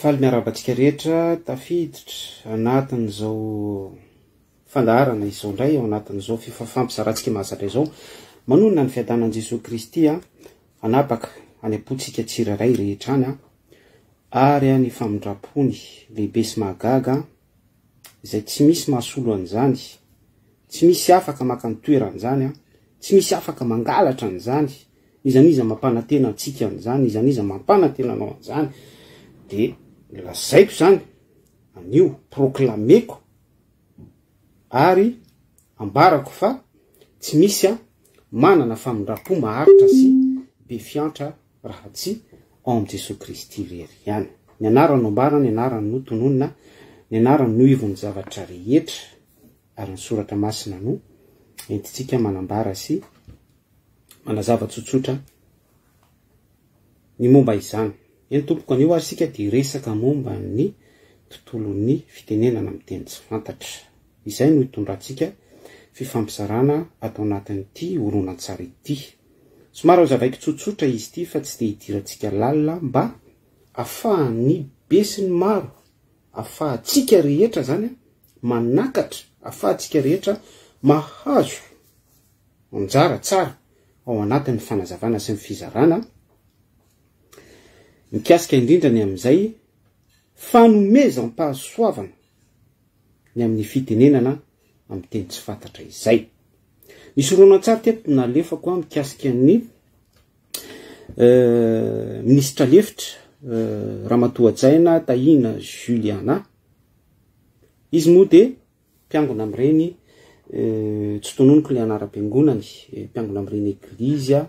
faly miarabantsika rehetra tafiditra anatin'izao fandaharana izao indray ao anatin'izao fampizarantsika mahazatra izao manonona ny fiadanan'i Jesosy Kristy anapaka any apotsika tsiraray rehetra any ary any famindrapony lehibe sy mahagaga izay tsy misy mahasolo an'izany, tsy misy afaka maka ny toeran'izany, tsy misy afaka mangalatra an'izany, izaniza mampanantena antsika an'izany, izaniza mampanantena anao an'izany. De lazaiko zany anio proklameko ary ambarako fa tsy misy manana famindrapo maharitra sy be fiantra raha tsy ao am Jesosy Kristy irery ihany. Ny anarany ambara, ny anarany no tononona, ny anarany no ivon'ny zavatra rehetra ary ny soratra masina no entitsika manambara sy manazava tsotsotra ny momba izany. Eny tompoko anio ary sika de resaka momba ny tontolon'ny fitenenana amin'ny teny tsy fantatra. Izay no hitondrantsika fifampizarana atao anatin'ity horonan-tsara ity. Somary ao zavaiko tsotsotra izy ity fa tsy de hidirantsika lalina mba ahafahan'ny be sy ny maro, ahafahantsika rehetra zany manakatra, ahafahantsika rehetra mahazo anjara tsara ao anatin'ny fanazavana sy ny fizarana. Mikasika indrindra ny amin'izay fanomezam-pahasoavana ny amin'ny fitenenana amin'ny teny tsy fantatra izay. Misy horonan-tsara teto nalefako mikasika ny ministra lefitra Ramatoajaina Tahina Juliana. Izy moa de mpiangona amin'ireny tsy tononoko le anaram-piangonany, mpiangona amin'ireny eglizia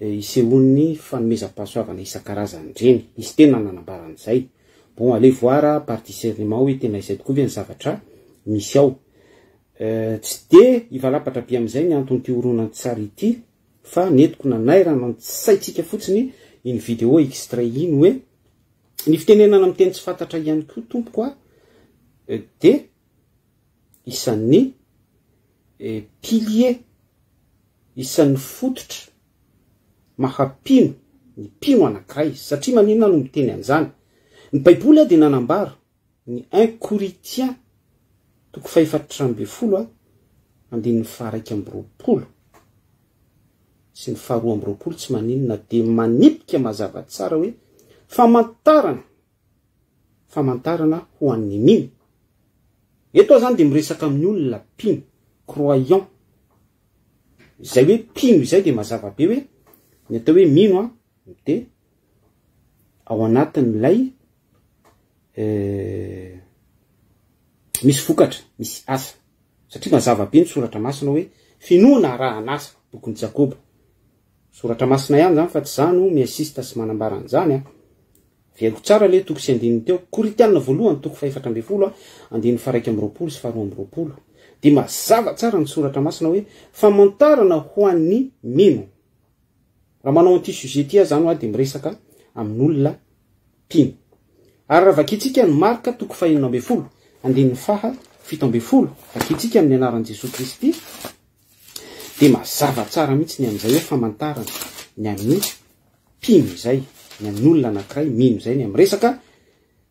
isehon'ny fanomezam-pahasoavana isan-karazany ireny. Izy tena nanambaran'izay. Bon, allez voir par discernement hoe tena izay tokoa ve ny zavatra misy ao. Tsy de ivalapatra be amin'izay ny anton'ity horonan-tsara ity fa netiko nanairana antsaitsika fotsiny iny vidéo extrait iny hoe ny fitenenana amin'ny teny tsy fantatra ihany koa tompoko de isan'ny pilier, isan'ny fototra mahapino ny pino anankiray satria maninona no miteny an'izany. Ny baiboly de nanambara ny 1 Corinthiens toko 4:12 andin'ny 2:20 sy ny 2:20 tsy maninona de manipika mazava tsara hoe famantarana ho an'ny mino. Eto zany de miresaka amin'ny olona pino, croyant. Izay hoe pino izay de mazava be hoe ny atao hoe mino de ao anatin'ilay misy vokatra, misy asa. Satria mazava be ny soratra masina hoe finoana raha anasa, bokon'ny Jakoba. Soratra masina ihany zany fa tsy zany miasista sy manambara an'izany. Veriko tsara le toko sy andininy teo, Korintianina voalohany toko 4:20 andininy 1:20 sy 2:20. De mazava tsara ny soratra masina hoe famantarana ho an'ny mino. Raha manao an'ity sujet ity zany de miresaka amin'olona pino. Ary raha vakitsika ny Marka toko 5:20 andininy 7:20 vakitsika amin'ny anaran'i Jesosy Kristy de mazava tsara mihitsy ny amin'izay hoe famantarana ny amin'ny pino izay, ny amin'olona anankiray mino izay, ny amresaka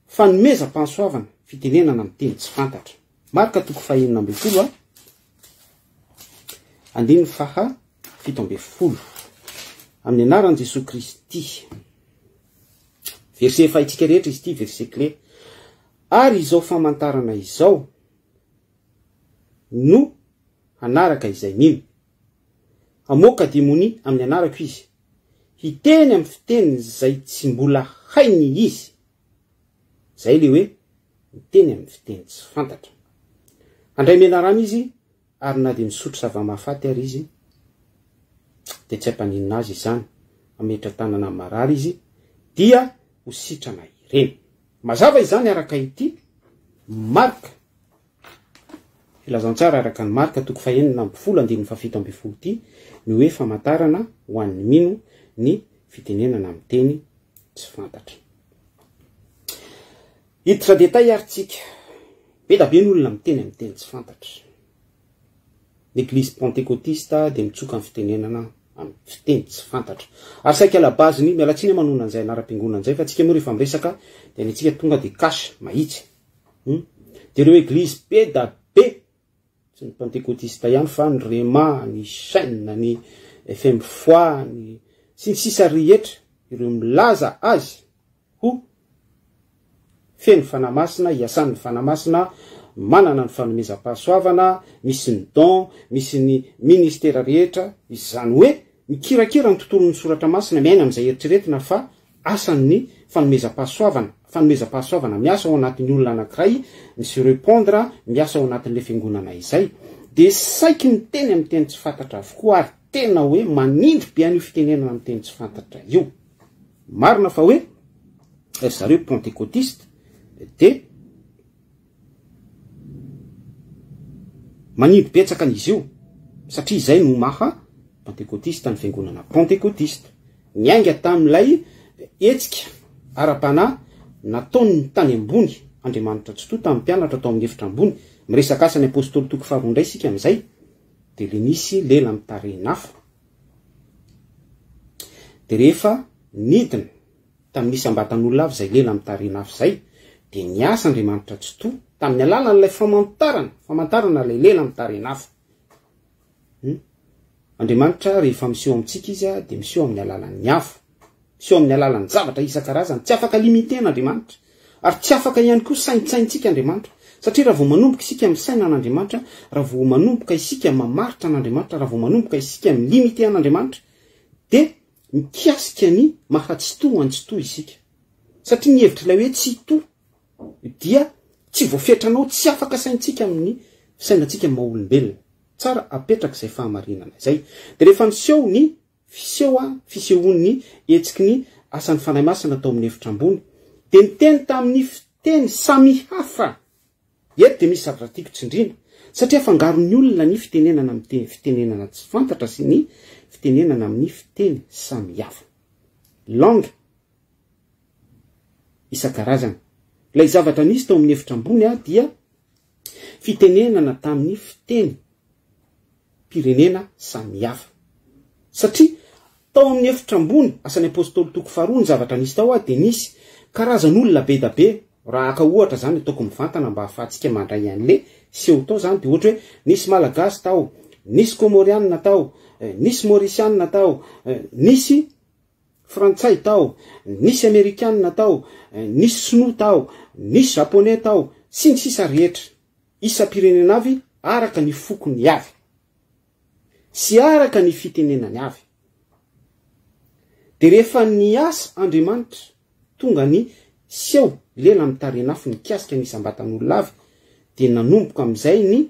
fanomezam-pahasoavana fitenenana amin'ny teny tsy fantatra. Marka toko 5:20 andininy 7:20 amin'ny anaran'i Jesosy Kristy. Verset fahitsika rehetra izy ity, verset clé. Ary izao famantarana izao no anaraka izay mino. Amoaka demoni amin'ny anarako izy. Hiteny amin'ny fiteny izay tsy mbola hainy izy. Zay le hoe miteny amin'ny fiteny tsy fantatra. Andray menarana izy ary na de misotro zava-mahafaty ary izy de tsy hampaninina azy izany. Ametra tanana marary izy dia ho sitrana ireny. Mazava izany araka ity Marka. Filazantsara araka ny Marka toko 9:10 andininy 7:20 ity ny hoe famantarana ho an'ny mino ny fitenenana amin'ny teny tsy fantatra. Hiditra detay aritsika. Be da be n'olona miteny amin'ny teny tsy fantatra. L'Église pentecôtiste de mitsoka amin'ny fitenenana amin'ny fiteny tsy fantatra. Ary saika la baziny mialatsiny manona an'izay anaram-piangonana an'izay fa atsika moa rehefa miresaka dia ny antsika tonga de kasha mahitsy. De ireo eglizy be da be, tsy ny pentekotista ihany fa ny Rema, ny Chaîne, ny FM Foi, ny sisa rehetra, ireo milaza azy ho feno fanamasina, hiasan'ny fanamasina, manana ny fanomezam-pahasoavana, misy ny don, misy ny ministera rehetra, izany hoe mikirakira ny tontolon'ny soratra masina miaina amin'izay eritreretina fa asan'ny fanomezam-pahasoavana. Fanomezam-pahasoavana miasa ao anatin'ny olona anankiray, misy répondre miasa ao anatin'le fiangonana izay. De saiky miteny amin'ny teny tsy fantatra avokoa ary tena hoe manindry be an'io fitenenana amin'ny teny tsy fantatra io. Marina fa hoe zareo pentekotiste de manindry betsaka an'izy io satria izay no maha pentekotiste ny fiangonana pentekotiste. Niainga tamin'ilay etsika ara-panahy nataony tany ambony Andriamanitra tsy toa tamin'ny mpianatra atao amin'ny efitra ambony. Miresaka asa ny apôstôly toko faharoa indray sika amin'izay de le nisy lela mitarehinafa. De rehefa nidina tamin'nisy ambatan'olona avy zay lela mitarehinafa zay de niasa Andriamanitra tsy toa tamin'ny alalan'ilay famantarana lay lela mitarehinafa. Andriamanitra rehefa miseho amintsika izy de miseho amin'ny alalan'ny hafa, miseho amin'ny alalan'ny zavatra isan-karazany, tsy afaka limitena Andriamanitra ary tsy afaka ihany koa saintsaintsika Andriamanitra. Satria raha vao manomboka isika amin'ny saina an'Andriamanitra, raha vao manomboka isika mamaritra an'Andriamanitra, raha vao manomboka isika amin'ny limite an'Andriamanitra, de mikasika ny mahatsitoa antsitoa isika. Satria ny hevitra ilay hoe tsy to dia tsy voafetranao, tsy afaka saintsika amin'ny fisainantsika maha-olombelona. Tsara apetraka izay fahamarinana izay. De rehefa miseho ny fisehoan'ny etsiky ny asan'ny fanahy masina atao amin'ny efitra ambony, de niteny tamin'ny fiteny samy hafa. Eto de misy zavatra tiako tsindrina satria fangaron'ny olona ny fitenenana amin'ny fitenenana tsy fantatra sy ny fitenenana amin'ny fiteny samy hafa. Langue isan-karazany. Ilay zavatra nisy tao amin'ny efitra ambony dia fitenenana tamin'ny fiteny pirenena samy hafa. Satria tao amin'ny efitra ambony asan'ny apôstôly toko faharoa ny zavatra nisy tao de nisy karazan'olona be da be. Raha aka ohatra zany ataoko mivantana mba ahafahantsika mandray an'le seho tao zany de ohatra hoe nisy malagasy tao, nisy komorianina tao, nisy mauricianina tao, nisy frantsay tao, nisy amerikanina tao, nisy sinoa tao, nisy japonais tao, sy ny sisa rehetra. Isa-pirenena avy araka ny fokony avy sy araka ny fitenenany avy. De rehefa niasa Andriamanitra tonga ny seho lela mitarehinafa nikasika nisy ambatan'olona avy de nanomboka amin'izay ny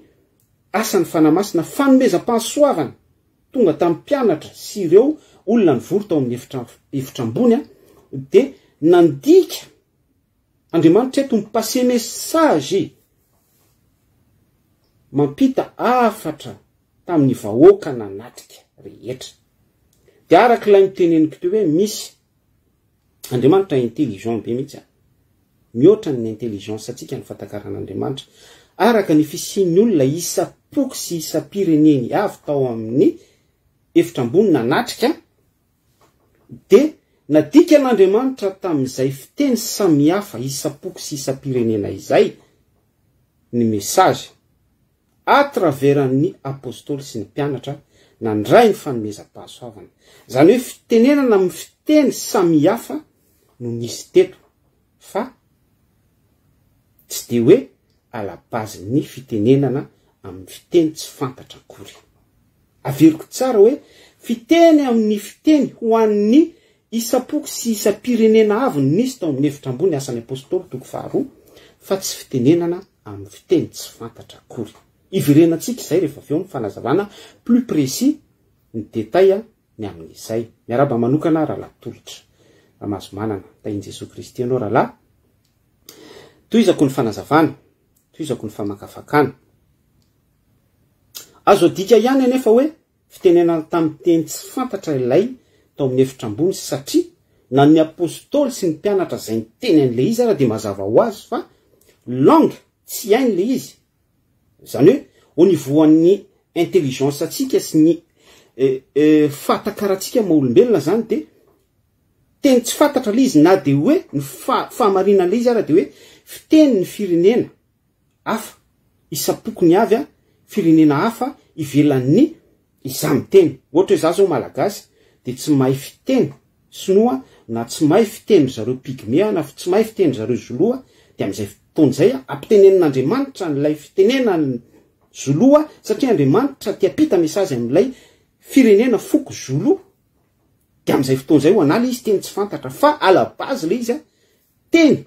asan'ny fanamasina fanomezam-pahasoavana tonga tamin'ny mpianatra sy ireo olona nivory tao amin'ny efitra ambony de nandika Andriamanitra eto mipase mesazy mampita afatra tamin'ny vahoaka nanatrika rehetra. De arak'ilay miteneniko teo hoe misy Andriamanitra intelligent be mihitsy. Mihoatra ny intelligence atsika ny fantakaran'Andriamanitra. Araka ny fisian'ny olona isa-poko sy isa-pireneny avy tao amin'ny efitra ambony nanatrika de nadika n'Andriamanitra tamin'izay fiteny samy hafa isa-poko sy isa-pirenena izay ny mesazy à travers ny apôstôly sy ny mpianatra nandray ny fanomezam-pahasoavana. Zany hoe fitenenana amin'ny fiteny samy hafa no nisy teto fa tsy de hoe ala-bazin'ny fitenenana amin'ny fiteny tsy fantatra akory. Averiko tsara hoe fiteny amin'ny fiteny ho an'ny isa-poko sy isa-pirenena avy no nisy tao amin'ny efitra ambony asan'ny apôstôly toko faharoa fa tsy fitenenana amin'ny fiteny tsy fantatra akory. Iverenantsika izay rehefa avy eo ny fanazavana plus précis ny détail ny amin'izay. Miaraba manokana rahalahy tolotra. Ramazo manana tahin Jesosy Kristy anao rahalahy. Toizako ny fanazavana, toizako ny famakafakana. Azo adika ihany anefa hoe fitenenana tamin'ny teny tsy fantatra ilay tao amin'ny efitra ambony satria na ny apôstôly sy ny mpianatra izay niteny an'le izy ara de mazava ho azy fa langue tsy hainy le izy. Zany hoe au niveau ny intelligence atsika sy ny fatakaratsika maolombelona zany de teny tsy fantatra le izy na de hoe ny fahamarina le izy ara de hoe fiteny ny firenena hafa isapoko ny avy a firenena hafa ivelan'ny izamy teny. Ohatra hoe za zao malagasy de tsy mahay fiteny sinoa na tsy mahay fiteny zareo pigmea na tsy mahay fiteny zareo zoloa de am'izay fotoan'izay ampitanen'Andriamanitra n'ilay fitenenany zoloa satria Andriamanitra tiapita mesazy amin'ilay firenena foko zolo de am'izay fotoan'izay ho anala izy teny tsy fantatra fa ala base le izy a teny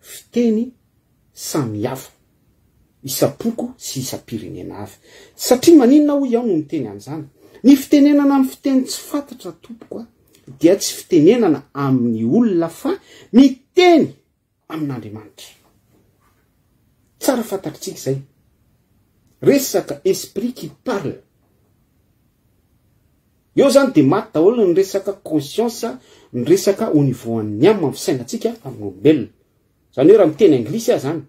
fiteny samihafa isapoko sy isam-pirenena hafa. Satria maninona ho iaho no miteny an'izany? Ny fitenenana amin'ny fiteny tsy fantatra tompoko a dia tsy fitenenana amin'ny olona fa miteny amin'Andriamanitra. Tsara fantatritsika zay. Resaka esprit qui parle. Eo zany de maty daholo ny resaka conscience, ny resaka au niveau an'ny amy fisainatsika amin'ny olombelona. Zany hoe raha miteny anglisy aho zany,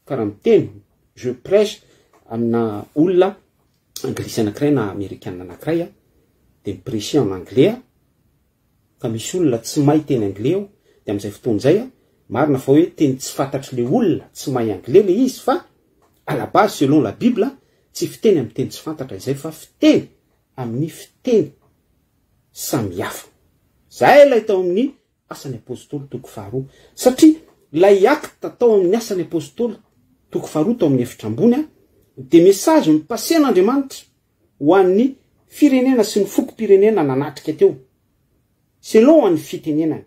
ka raha miteny je prêche amina olona anglisy anankiray na américaine anankiray de miprêcher en anglais ka misy olona tsy mahay teny anglais eo de am'izay fotoan'izay marina fa hoe teny tsy fantatry le olona tsy mahay anglais le izy fa à la base selon la Bible tsy fiteny amin'ny teny tsy fantatra izay fa fiteny amin'ny fiteny samihafa. Zay ilay tao amin'ny asan'ny apôstôly toko faharoa. Satria lay acte tao amin'ny asan'ny apôstôly toko faharoa tao amin'ny efitra ambony de message nipasen'Andriamanitra ho an'ny firenena sy ny fokom-pirenena nanatrika teo selon an'ny fitenenany.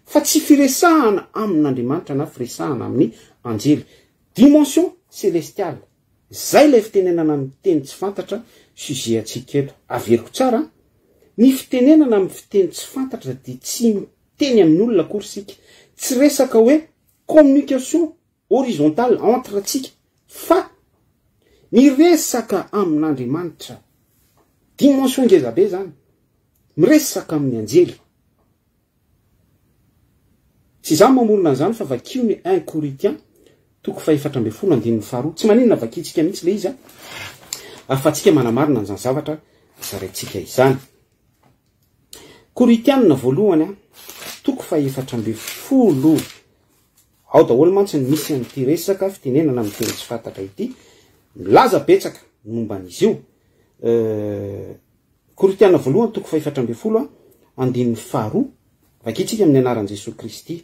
Fa tsy firesahana amin'Andriamanitra na firesahana amin'ny anjely. Dimension célestiale. Zay ilay fitenenana amin'ny teny tsy fantatra sujet atsika eto. Averiko tsara, ny fitenenana amin'ny fiteny tsy fantatra de tsy miteny amin'ny olona akory sika. Tsy resaka hoe communication horizontale entre atsika fa miresaka amin'Andriamanitra. Dimension ngezabe zany. Miresaka amin'ny anjely. Tsy za mamorona an'izany fa vakio ny 1 Corinthiens toko faha-efatra ambin'ny folo andininy faharoa. Tsy maninona vakitsika mihitsy le izy afa-tsika manamarina an'izany zavatra zaraintsika izany. Korintianina voalohany toko faha-efatra ambin'ny folo. Ao daholo mantsy ny misy an'ity resaka fitenenana amin'ny teny tsy fantatra ity. Milaza betsaka momban'izy io. Korintianina voalohany toko faha-efatra ambin'ny folo andininy faharoa. Vakitsika amin'ny anaran'i Jesosy Kristy.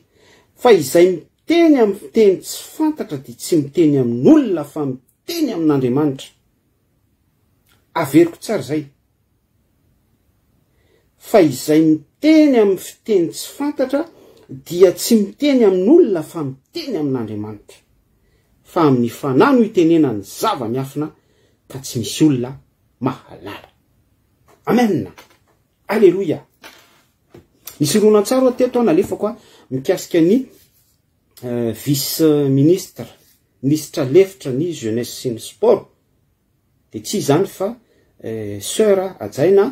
Fa izay miteny amin'ny fiteny tsy fantatra dia tsy miteny amin'olona fa miteny amin'Andriamanitra. Averiko tsara zay. Fa izay miteny amin'ny fiteny tsy fantatra dia tsy miteny amin'olona fa miteny amin'Andriamanitra. Fa amin'ny fanahy no itenena ny zava-miafina ka tsy misy olona mahalala. Amen. Alléluia. Nisy ronan-tsaro teto nalefako mikasika ny vice-ministre, ministra lefitra ny jeunesse sy ny sport. De tsy zany fa sœur ajaina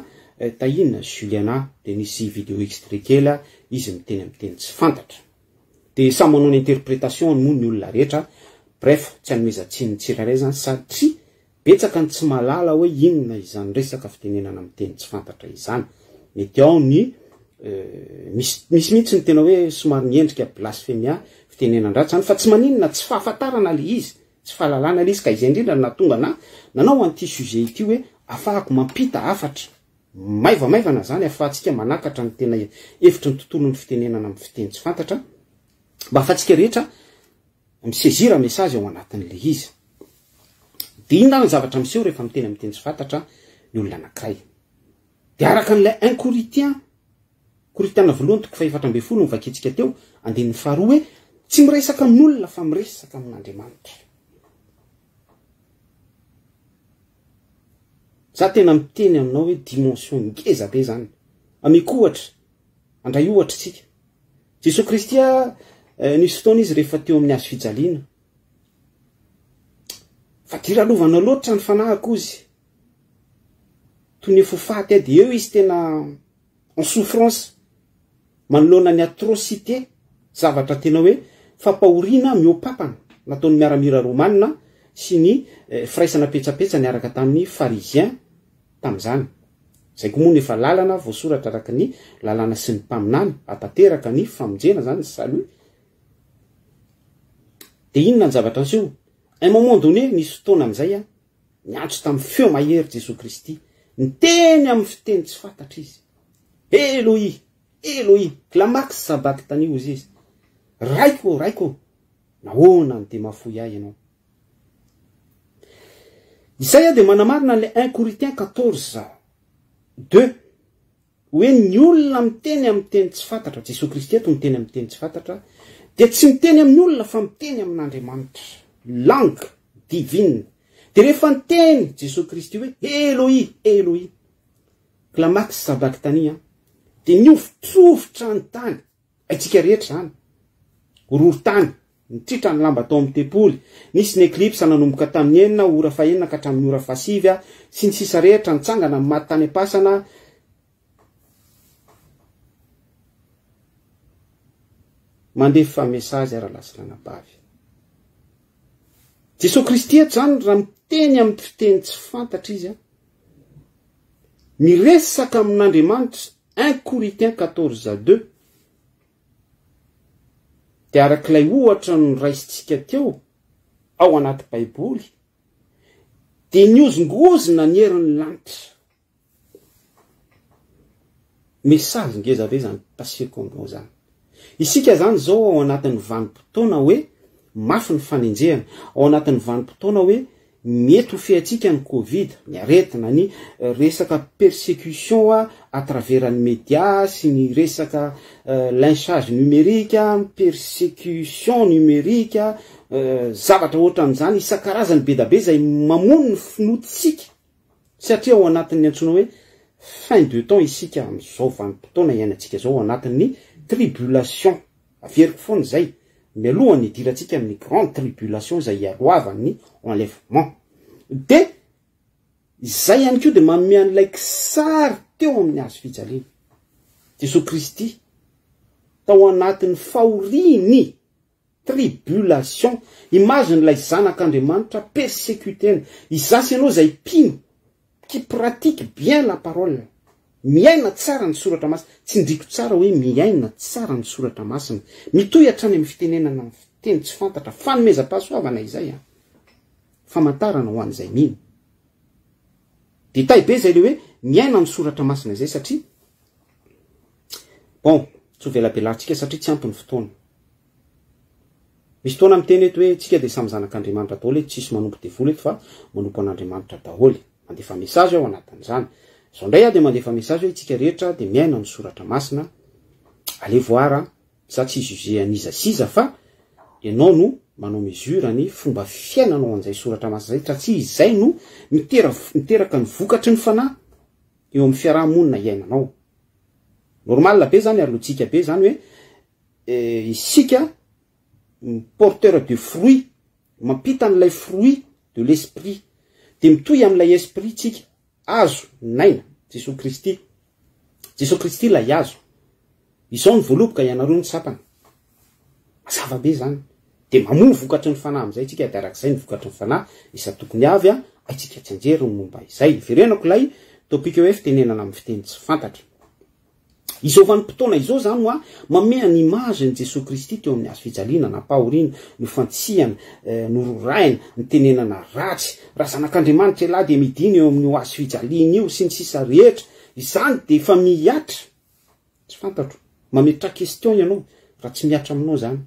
Tahina Juliana de nisy vidéo extrait kely izy miteny amin'ny teny tsy fantatra. De samy manao ny interprétation ny moa ny olona rehetra. Bref, tsy anomezantsiny tsirairay zany satria betsaka ny tsy malala hoe inona izany resaka fitenenana amin'ny teny tsy fantatra izany. Mety ao ny misy mihitsy ny tena hoe somary miendrika blasphemia fitenenan-dratsy zany fa tsy maninona tsy fahafantarana le izy, tsy fahalalana le izy ka izay indrindra natonga nanao an'ity sujet ity hoe afahako mampita hafatra maivamaivana zany afahantsika manakatra ny tena hevitry ny tontolon'ny fitenenana amin'ny fiteny tsy fantatra mba afahantsika rehetra misezira message ao anatin'le izy. De inona ny zavatra miseho rehefa miteny amin'ny teny tsy fantatra ny olona anankiray. De araka an'ilay 1 Corinthiens Korintianina voalohany toko faha-efatra ambin'ny folo ny vakitsika teo andininy faharoa hoe tsy miresaka amin'olona fa miresaka amin'Andriamanitra. Za tena miteny aminao hoe dimension ngeza be zany. Amiko ohatra, andray ohatra tsika. Jesosy Kristy nisy fotoana izy rehefa teo amin'ny hazo fijaliana. Fa diralovana loatra ny fanahiko izy. Toy ny fofaty de eo izy tena en souffrance. Manoloana ny atrocité, zavatra tena hoe fampahoriana miopapana nataon'ny miaramira romanina sy ny firaisana petsapetsa niaraka tamin'ny pharisien tam'izany. Zay koa moa efa lalana voasoratra araka ny lalàna sy ny mpaminany atateraka ny famonjena zany salut. De inona ny zavatra anseho? Un moment donné nisy fotoana am'izay niantso tamin'ny feo mahery Jesosy Kristy, niteny amin'ny fiteny tsy fantatra izy. Eloi, Eloi, lama sabachthani ozy izy. Raiko, nahoana ny de mafoy ahy ianao. Izay de manamarina le 1 Corinthiens 14:2 hoe ny olona miteny amin'ny teny tsy fantatra, Jesosy Kristy eto miteny amin'ny teny tsy fantatra, de tsy miteny amin'ny olona fa miteny amin'Andriamanitra, langue divine. De rehefa niteny Jesosy Kristy hoe Eloi, Eloi, lama sabachthani, de niofotrofotra ny tany, aitsika rehetra zany, horohorontany, nitritra ny lamba tao amin'ny tempoly, nisy ny eklipsa nanomboka tamin'ny 9 ora fahenina ka hatramin'ny ora fasivy, sy ny sisa rehetra nitsangana amin'ny maty tany am-pasana. Mandefa mesazy ara-lasy lanabavy. Jesosy Kristy eto zany raha miteny amin'ny fiteny tsy fantatra izy, miresaka amin'Andriamanitra. 1 Corinthiens 14:2 de arak'ilay ohatra ny raisintsika teo ao anaty baiboly, de niozongozona ny herin'ny lanitra. Mesazy ngeza be zany pasiko aminao zany. Isika zany zao ao anatin'ny vanim-potoana hoe mafy ny fanenjehana, ao anatin'ny vanim-potoana hoe mety ho fehatsika ny Covid, ny aretina, ny resaka persécution à travers ny média sy ny resaka lynchage numérique, persécution numérique, zavatra ohatran'izany isan-karazany be da be zay mamono ny finotsika, satria ao anatin'ny antsoina hoe fin de temps isika am'izao vanim-potoana iainantsika zao ao anatin'ny tribulation. Averiko foana zay, mialoha ny idirantsika amin'ny grande tribulation zay iaroavan'ny enlèvement. De izay ihany koa de manome an'ilay kisary teo amin'ny hazo fijaliana. Jesosy Kristy tao anatin'ny fahoriny tribulation, imagin'ilay zanak'Andriamanitra persécuté, izasy ianao zay pino, qui pratique bien la parole, miaina tsara ny soratra masina, tsy ndriko tsara hoe miaina tsara ny soratra masina, mitoy hatrany amin'ny fitenenana ny fiteny tsy fantatra, fanomezam-pahasoavana izay famantarana ho an'izay mino. Detay be zay le hoe miaina ny soratra masina izay, satria bon, tsy ho velabelantsika satria tsy ampy ny fotoana. Misy fotoana miteny eto hoe tsika de samy zanak'Andriamanitra daholo, tsisy manompo devoly eto fa manompo an'Andriamanitra daholo. Mandefa message ao anatin'izany. Zao ndray de mandefa message hoe tsika rehetra de miaina ny soratra masina. Ale voara, za tsy juger aniza siza fa ianao no manao mesure ny fomba fiainanao an'izay soratra masina zay, satria izay no miteraka ny vokatry ny fanahy eo amin'ny fiarahamonina iainanao. Normal be zany, alotsika be zany hoe isika porteur de fruit, mampita an'ilay fruit de l'esprit, de mitoy amin'ilay esprit tsika, azo naina Jesosy Kristy. Jesosy Kristy lay azo. Izao ny voaloboka ianareo ny sapana. Mazava be zany. De mamono vokatry ny fanahy am'izay tsika, de arak'izay ny vokatry ny fanahy isa tokony avy aitsika tsy anjery ny momba izay. Verenako lay topika hoe fitenenana amin'ny fiteny tsy fantatra. Izao vanim-potoana izao zany moa manome ny image ny Jesosy Kristy teo amin'ny hazo fijaliana, napahoriana, ny fantsiana, nororaina, ny tenenana ratsy. Raha zanak'Andriamanitra elahy de midina eo amin'ny hazo fijaliana io sy ny sisa rehetra, izany de efa miatra. Tsy fantatro, mametra question ianao raha tsy miatra aminao zany.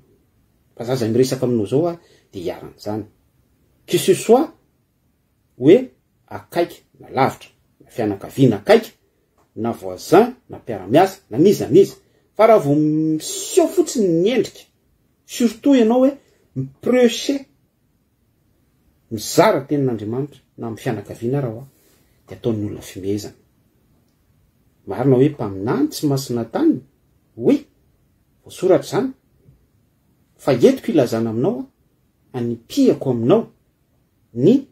Fa zaza miresaka aminao zao de iaran'izany. Que ce soit hoe akaiky na lavitra, na fianakaviana akaiky, na voisin, na mpiara-miasa, na niza. Fa raha vao miseho fotsiny ny endrika, surtout ianao hoe miprêcher, mizara tenin'Andriamanitra na amin'ny fianakaviana raha de ataon'ny olona fimezana. Marina hoe mpaminany tsy masina tany, oui, voasoratra zany. Fa entiko ilazana aminao anipiako aminao ny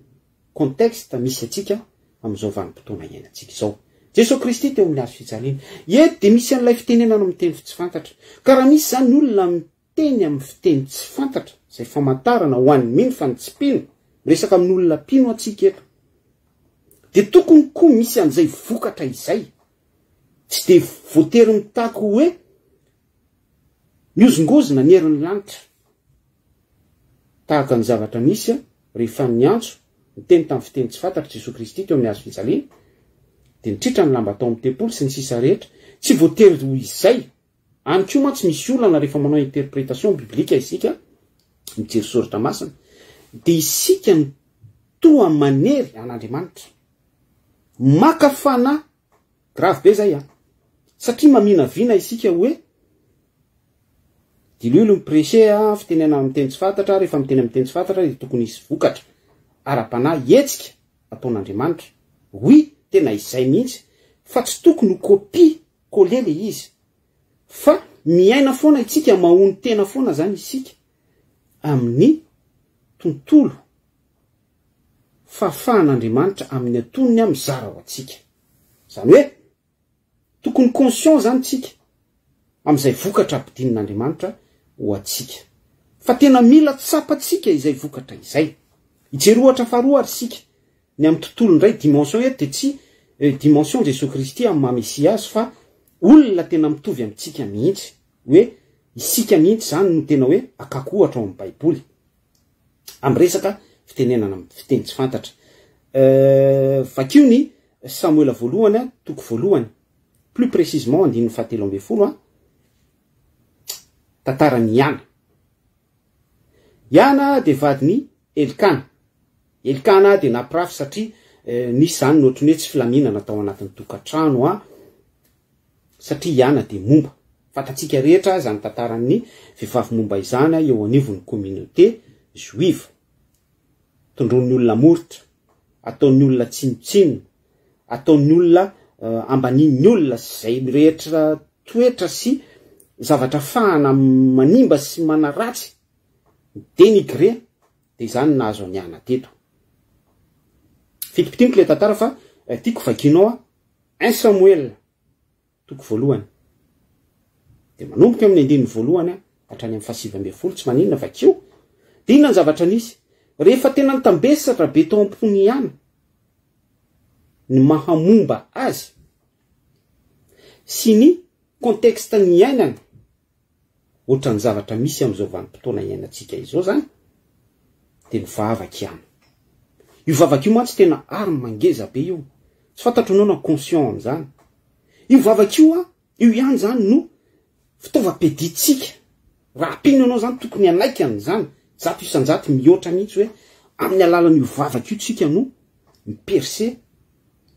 contexte misy atsika amin'izao vanim-potoana iainantsika izao. Jesosy Kristy teo amin'ny hazo fijaliana. Eto de misy an'ilay fitenenana amin'ny teny tsy fantatra. Ka raha misy zany olona miteny amin'ny fiteny tsy fantatra, zay famantarana ho an'ny mino fa ny tsy pino, miresaka amin'ny olona pino atsika eto. de tokony koa misy an'izay vokatra izay tsy de voatery mitako hoe miozongozona ny herin'ny lanitra tahaka ny zavatra misy rehefa miantso miteny tamin'ny fiteny tsy fantatry Jesosy Kristy teo amin'ny hazo fijaliana de nitritra ny lamba atao amin'ny tempolo sy ny sisa rehetra tsy voatery ho izay any koa mantsy misy olana rehefa manao interprétation biblika isika mijery soratra masina de isika ny toa manery an'Andriamanitra maka fana grave be zay satria mamina vina isika hoe dilolo miprêcher fitenena amin'ny teny tsy fantatra rehefa miteny amin'ny teny tsy fantatra de tokony isy vokatra ara-panahy hetsika ataon'Andriamanitra oui tena izay mihitsy fa tsy tokony kopia coller le izy fa miaina foana isika mahony tena foana zany isika amin'ny tontolo fahafahan'Andriamanitra amin'ny atonony mizara ho atsika zany hoe tokony conscient zany tsika amin'izay vokatra ampidinin'Andriamanitra ho atsika fa tena mila tsapatsika izay vokatra izay ijery ohatra faharoa ary sika ny amin'ny tontolo ndray dimension eto de tsy dimension Jesosy Kristy amin'ny maha-Mesiasy fa olona tena mitovy amintsika mihitsy hoe isika mihitsy zany no tena hoe akako ohatra ao amin'ny Baiboly amin'ny resaka fitenenana amin'ny fiteny tsy fantatra vakio ny Samuela voalohany toko voalohany plus précisément andininy fahatelo amby folo tantarany Iana de vadiny Elkana de naprafy satria nisy zany notrony hoe tsy filaminana tao anatin'ny tokantrano satria Iana de momba fatatsika rehetra zany tantaran'ny vehivavy momba izany eo anivon'ny communauté juive tondron'ny olona moritra ataon'ny olona tsinotsinona ataon'ny olona ambanin'ny olona zay rehetra toetra sy zavatra fahana manimba sy manaratsy dénigré de zany nahazo any Iana teto fitipitiniko le tantara fa tiako vakinao 1 Samuel toko voalohany de manomboka amin'ny andininy voalohany hatrany amin'ny fahasivy amby folo tsy maninona vakio de inona ny zavatra nisy rehefa tena nitambesatra be tao am-pony Iana ny mahamomba azy sy ny contexte ny iainany ohatra ny zavatra misy amin'izao vanim-potoana iainantsika izao zany de nivavaky Iana io vavaky io mantsy tena ary mangeza be io tsy fantatro anao na conscient amin'izany io vavaky io io ihany zany no fitaovam-piaditsika raha ampino anao zany tokony anaiky an'izany zato isanjato mihoatra mihitsy hoe amin'ny alalan'io vavaky io tsika no miperse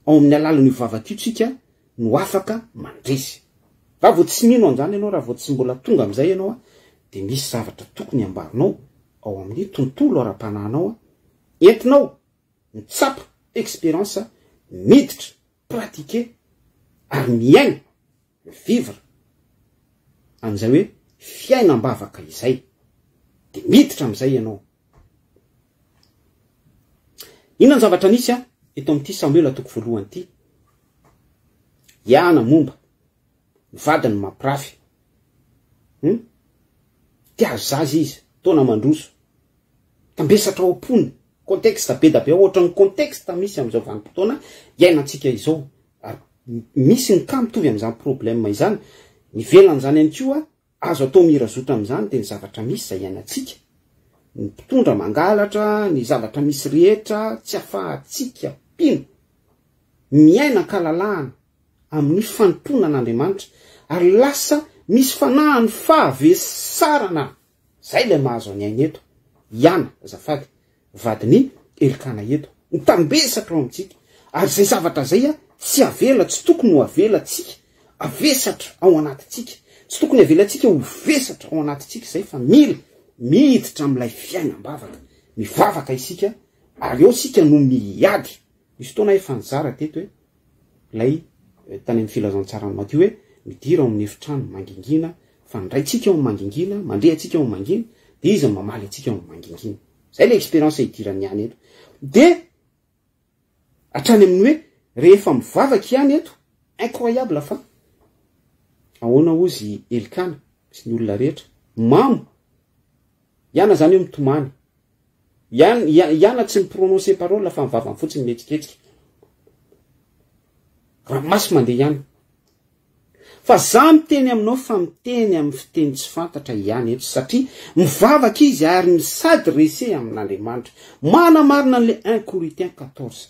ao amin'ny alalan'io vavaky io tsika no afaka mandresy raha vao tsy mino an'izany ianao raha vao tsy mbola tonga amin'izay ianao de misy zavatra tokony ambarinao ao amin'ny tontolo ara-panahinao entinao mitsapa expérience miditra pratiquer ary miaina vivre an'izay hoe fiainam-bavaka izay de miditra amin'izay ianao inona ny zavatra nisy eto amin'ity Samuela toko voalohany ity Iana momba vadiny maprafy tiazo zazy izy taona mandroso tambesatra ao am-pony contexte be da be ohatra ny contexte misy amin'izao vanim-potoana iainantsika izao ary misy ny ka mitovy amin'izany problème izany nivelany zany ihany koa azo atao mirazotra amin'izany de ny zavatra misy zay iainantsika ny mpitondra mangalatra ny zavatra misy rehetra tsy afahantsika pino miaina kalalahana amin'ny fanontonan'Andriamanitra ary lasa misy fanahany fahavesarana zay le mahazo any aina eto Iana azafady vadiny Elkana eto nitambesatra ao amintsika ary zay zavatra zay tsy avela tsy tokony ho avela tsika avesatra ao anatitsika tsy tokony avelantsika ho vesatra ao anatitsika zay fa mila miditra amin'ilay fiainam-bavaka mivavaka isika ary eo sika no miady misy fotoana efa nizara teto hoe lay tany amin'ny filazantsarany Matio hoe midira ao amin'ny efitrano mangingina fa ndraitsika ao mangingina mandre atsika ao mangina de izy mamaly atsika ao mangingina zay le expérience idirany Iana eto de hatrany amin'ny hoe rehefa mivavaka Iana eto incroyable fa ahoana ozy Elkana sy ny olona rehetra mamo Iana zany eo mitomany Iana tsy miprononcer parole fa mivavaka fotsiny mietsiketsika ranomasy mandeha ihany. Fa za miteny aminao fa miteny amin'ny fiteny tsy fantatra ihany eto satria mivavaka izy ary misady rese amin'Andriamanitra. Manamarina an'le 1 Corinthiens 14.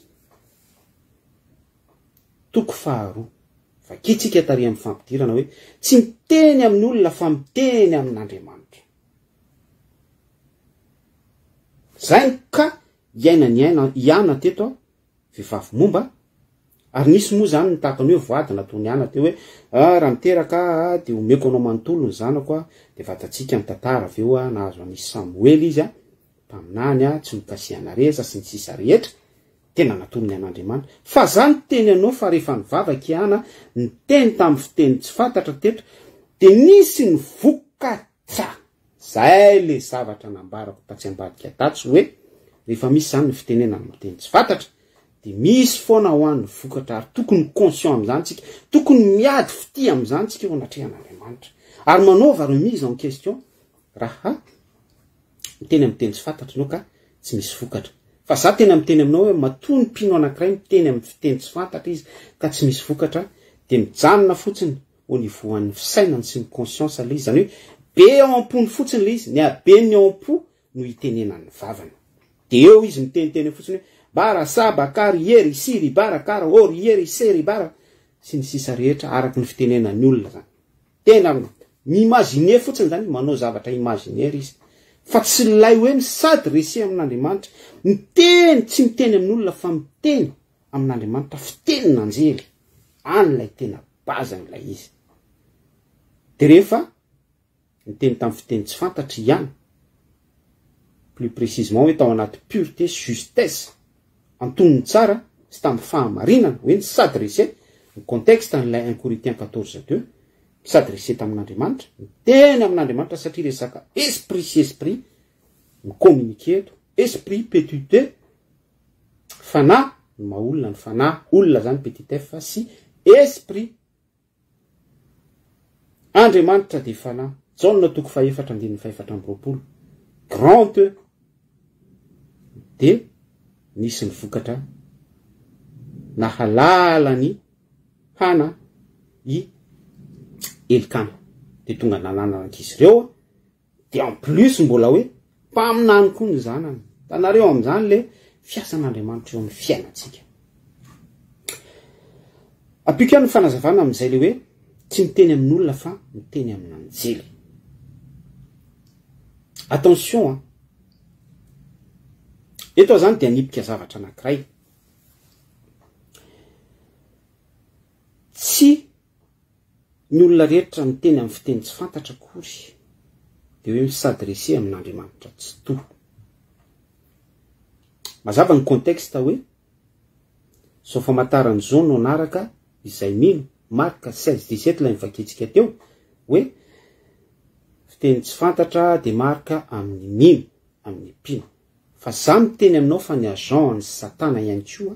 Toko faharoa. Fa kitsika tary amin'ny fampidirana hoe tsy miteny amin'ny olona fa miteny amin'Andriamanitra. Zay ka iana teto vehivavy momba. Ary nisy moa zany nitahaka ny hoe voady nataony iana teo hoe raha miteraka de omeko anao manontolo ny zanako de vatatsika mitantara aveo nahazo anisy Samuely izy taminany tsy nikasiana reza sy ny sisa rehetra tena natolony an'Andriamanitra. Fa zany teny anao fa rehefa nivavaka iana niteny tamin'ny fiteny tsy fantatra teto de nisy ny vokatra. Zay le zavatra nambarako tatsy ambadika tatsy hoe rehefa misy zany ny fitenena amin'ny teny tsy fantatra de misy foana ho an'ny vokatra ary tokony conscient amin'izany tsika, tokony miady fity amin'izany tsika eo anatrehan'Andriamanitra. Ary manaova remise en question raha miteny amin'ny teny tsy fantatra anao ka tsy misy vokatra. Fa za tena miteny aminao hoe matoa ny mpino anankiray miteny amin'ny fiteny tsy fantatra izy ka tsy misy vokatra de mijanona fotsiny au niveau an'ny fisainany sy ny conscience le izy. Zany hoe be ao am-pony fotsiny le izy, ny habeny ao am-po no hitenenan'ny vavany. De eo izy miteniteny fotsiny hoe bara sabakary yery siry bara kara ory yery sery bara sy ny sisa rehetra araky ny fitenenan'ny olona zany. Tena mi-imaginer fotsiny zany manao zavatra imaginaire izy. Fa tsy lay hoe misady rese amin'Andriamanitra, miteny tsy miteny amin'olona fa miteny amin'Andriamanitra fiteny nanjely. An'ilay tena bazan'ilay izy. De rehefa miteny tamin'ny fiteny tsy fantatra ihany, plus précisément hoe tao anaty pureté, justesse, antonony tsara sy tamin'ny fahamarinana hoe ny s'adresser ny contexte n'ilay 1 Corinthiens 14:2 s'adresser tamin'Andriamanitra, miteny amin'Andriamanitra satria resaka esprit sy esprit ny communiquer eto, esprit petit e, fanahy ny maha-olona ny fanahy, olona zany petit f fa sy esprit. Andriamanitra de fanahy. Jaona toko 4:4 grand E de nisy ny vokatra nahalala ny hana i Elikana de tonga nananan'izy ireo de en plus mbola hoe mpaminany koa ny zanany. Tanareo amin'izany le fiasan'Andriamanitra eo amin'ny fiainatsika. Apika ny fanazavana amin'izay le hoe tsy miteny amin'olona fa miteny amin'anjely. Attention eto zany dia nipika zavatra anankiray. Tsy ny olona rehetra miteny amin'ny fiteny tsy fantatra akory de hoe misadrese amin'Andriamanitra tsy to. Mazava ny contexte hoe zao famantarany zao no anaraka izay mino Marka 16:17 lay mivaketsika teo hoe fiteny tsy fantatra de marka amin'ny mino amin'ny mpino. Fa za miteny aminao fa ny agent ny Satana ihany koa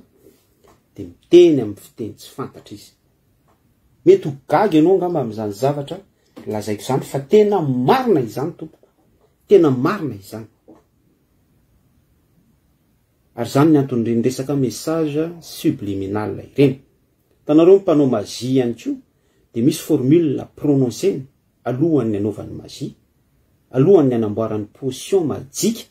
de miteny amin'ny fiteny tsy fantatra izy. Mety ho gaga ianao angamba amin'izany zavatra lazaiko zany fa tena marina izany tompoko, tena marina izany. Ary zany ny anton'ireny resaka message subliminal ireny. Tanareo mpanao magie ihany koa de misy formule prononcée alohan'ny anaovan'ny magie, alohan'ny anamboarany potion majika,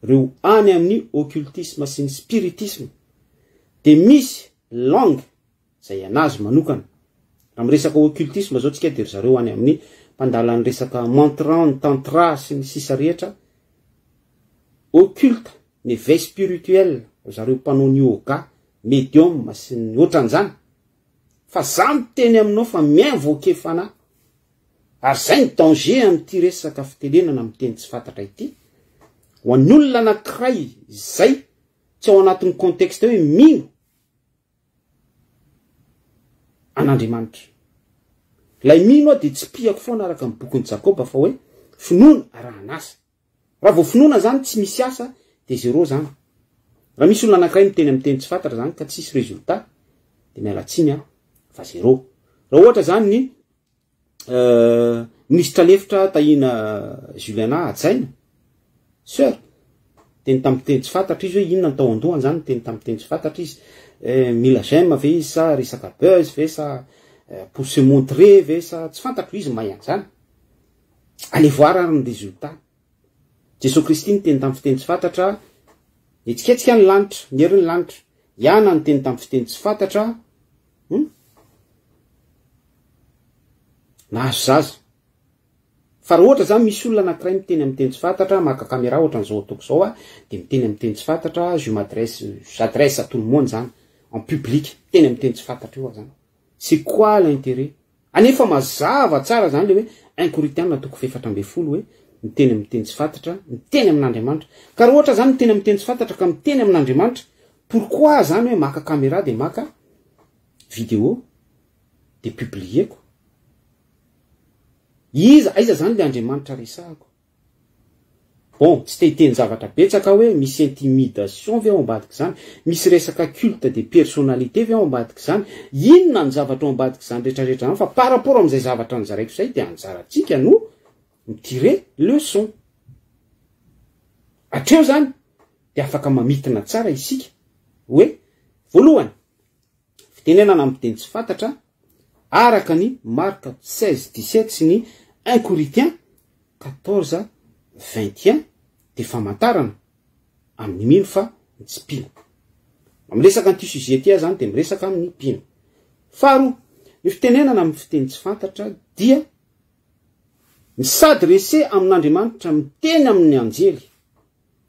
reo any amin'ny occultisme sy ny spiritisme de misy langue zay anazy manokana. Raha miresaka occultisme zao tsika de zareo any amin'ny mpandala ny resaka mantra, ny tantra sy ny sisa rehetra, occulte, ny éveil spirituel, zareo mpanao ny yoga, medium sy ny ohatran'izany. Fa za miteny aminao fa miinvoke fanahy. Ary zay ny danger amin'ity resaka fitenenana miteny tsy fantatra ity. Ho an'ny olona anankiray zay tsy ao anatin'ny contexte hoe mino an'Andriamanitra. Lay mino de tsy piako foana araka amin'ny bokin'ny Jakoba fa hoe finoana arahan'asa. Raha vao finoana zany tsy misy asa de zéro zany. Raha misy olona anankiray miteny amin'ny teny tsy fantatra zany ka tsisy résultat de mialatsiny fa zéro. Raha ohatra zany ny ministra lefitra tahina Juliana Adjaina, sœur, teny tamin'ny teny tsy fantatra izy hoe inona ny tao andohany zany teny tamin'ny teny tsy fantatra izy, mila gemme ve izy sa resaka buzz ve sa pour se montrer ve sa tsy fantako izy mahay an'izany. Ale voir ary ny résultat. Jesosy Kristy niteny tamin'ny fiteny tsy fantatra, etsiketsika ny lanitra, ny herin'ny lanitra. Iana niteny tamin'ny fiteny tsy fantatra, nahazo zaza. Fa raha ohatra zany misy olona anankiray miteny amin'ny teny tsy fantatra, maka caméra ohatra n'izao ataoko zao de miteny amin'ny teny tsy fantatra, j'adresse à tout le monde zany, en public, miteny amin'ny teny tsy fantatra io zany. C'est quoi l'intérêt? Anefa mazava tsara zany le hoe 1 Corinthiens toko 7:10 hoe miteny amin'ny teny tsy fantatra, miteny amin'Andriamanitra. Ka raha ohatra zany miteny amin'ny teny tsy fantatra ka miteny amin'Andriamanitra, pourquoi zany hoe maka caméra de maka vidéo de publier-ko? Aiza zany le Andriamanitra resahako? Bon, tsy te-hiteny zavatra betsaka hoe misy intimidation ve ao ambadika zany, misy resaka culte de personnalité ve ao ambadika zany, inona ny zavatra ao ambadika zany rehetrarehetra zany, fa par rapport amin'izay zavatra nizaraiko zay de anjaratsika no mitirer leçon. Hatreo zany de afaka mamitina tsara isika hoe voalohany fitenenana amin'ny teny tsy fantatra araka ny Marc 16:17 sy ny 1 Corinthiens 14:21 de famantarana amin'ny mino fa tsy pino. Miresaka an'ity sujet ty zany de miresaka amin'ny pino. Faharoa, ny fitenenana amin'ny fiteny tsy fantatra dia ny s'adresser amin'Andriamanitra miteny amin'ny anjely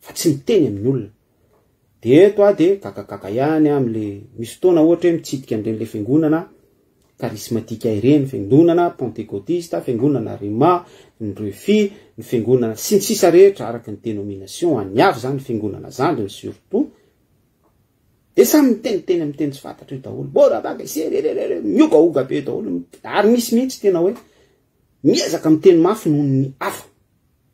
fa tsy miteny amin'ny olona. De eto de kakakaka ihany am'le misy fotoana ohatra hoe mitsidika amin'ireny fiangonana charismatique ireny, fiangonana pentecôtiste, fiangonana rema, ny refi, ny fiangonana sy ny sisa rehetra araka ny dénomination aniavy zany fiangonana zany surtout. De samy miteny amin'ny teny tsy fantatra io daholo. Bora baka miogaoga be daholo. Ary misy mihitsy tena hoe miezaka miteny mafy noho ny hafa.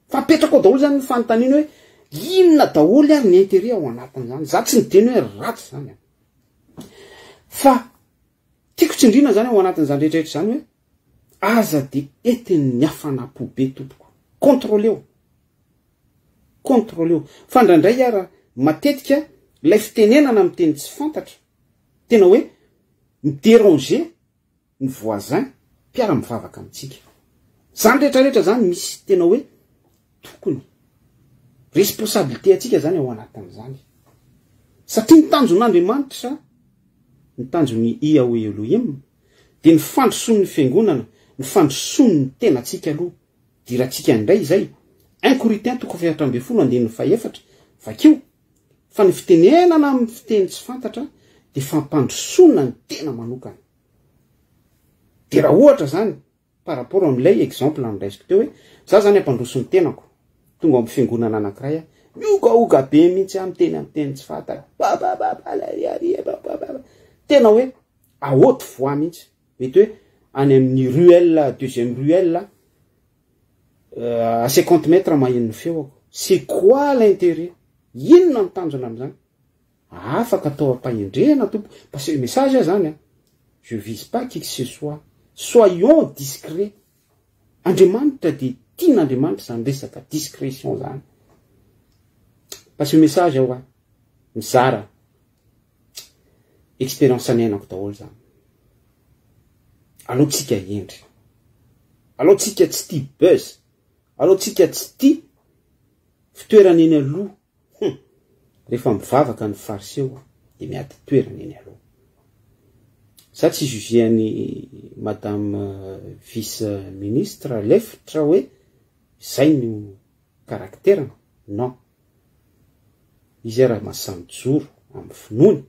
Fa petraka ao daholo zany ny fanontaniana hoe inona daholo ary ny intérêt ao anatin'izany. Za tsy miteny hoe ratsy zany. Fa tiako tsindrina zany ao anatin'izany rehetrarehetra zany hoe aza de eten'ny hafanapo be tompoko. Contrôleo. Fa ndraindray ara matetika ilay fitenenana amin'ny teny tsy fantatra tena hoe midéranger ny voisin mpiara mivavaka amintsika. Zany rehetrarehetra zany misy tena hoe tokony responsabilité atsika zany ao anatin'izany. Satria ny tanjon'Andriamanitra, ny tanjon'ny Yahweh Elohim, de ny fandrosoan'ny fiangonana, ny fandrosoan'ny tenatsika aloha, diratsika indray zay. 1 Corinthiens 14:14 vakio fa ny fitenenana amin'ny fiteny tsy fantatra de fampandrosoana ny tena manokana. De raha ohatra zany par rapport amin'ilay exemple andraisiko teo hoe za zany ampandroso ny tenako tonga amin'ny fiangonana anankiray miogaoga be mihitsy amin'ny teny tsy fantatra tena hoe à haute voix mihitsy, mety hoe any amin'ny ruelle, deuxième ruelle à 50 mètres mahenon'ny feoko. C'est quoi l'intérêt? Inona ny tanjona amin'izany? Afaka atao ampahendrena tompo. Parce que message zany je vise pas qui que ce soit. Soyons discrets. Andriamanitra de tian'Andriamanitra zany resaka discrétion zany. Parce que message mizara expérience anainako daholo zany. Allo tsika endry. Allo tsika tsy tia buzz. Allo tsika tsy tia fitoerana eny aloha. Rehefa mivavaka ny fariseo de miady toerana eny aloha. Za tsy jugeany madame vice-ministre lefitra hoe zay no caractère. Non. Izy raha masamijoro amin'ny finoany.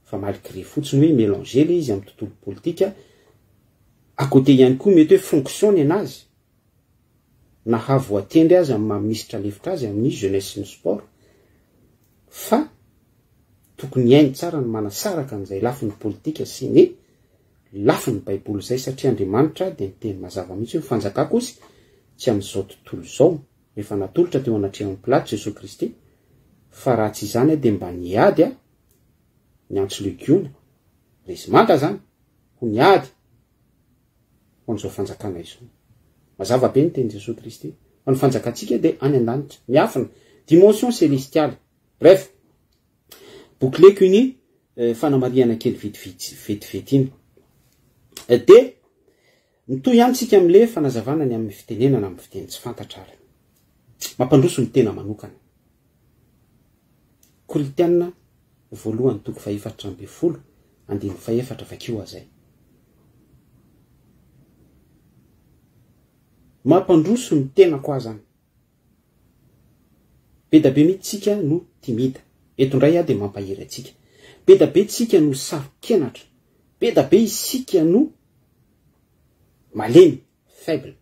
Fa malgré fotsiny hoe mélanger le izy amin'ny tontolo politika. À côté ihany koa mety hoe fonction ny anazy. Na havoatendry azy amin'ny maministra lefitra azy amin'ny jeunesse sy ny sport. Fa tokony hainy tsara ny manasaraka an'izay lafin'ny politika sy ny lafin'ny baiboly zay satria Andriamanitra de miteny mazava mihitsy hoe fanjakako kosa tsy amin'izao tontolo zao rehefa natolotra teo anatrehan'ny Pilaty Jesosy Kristy fa raha tsy izany de mba niady ny antso legiona resy manta zany ho niady ho an'izao fanjakana izao. Mazava be ny teny Jesosy Kristy fa ny fanjakatsika de any an-danitra miafina dimension célestiale. Bref, bouclé qu'uni fanamariana kely vetivety iny. De mitoy ihany tsika am'le fanazavanany amin'ny fitenenana amin'ny fiteny tsy fantatra ary. Mampandroso ny tena manokana. Korinthiana 1:4-10 andiny 4 vakio azay. Mampandroso ny tena koa zany. Be da be mihitsy tsika no timida. Eto ndray a de mampahery atsika. Be da be tsika no sarokenatra. Be da be isika no malemy, faible.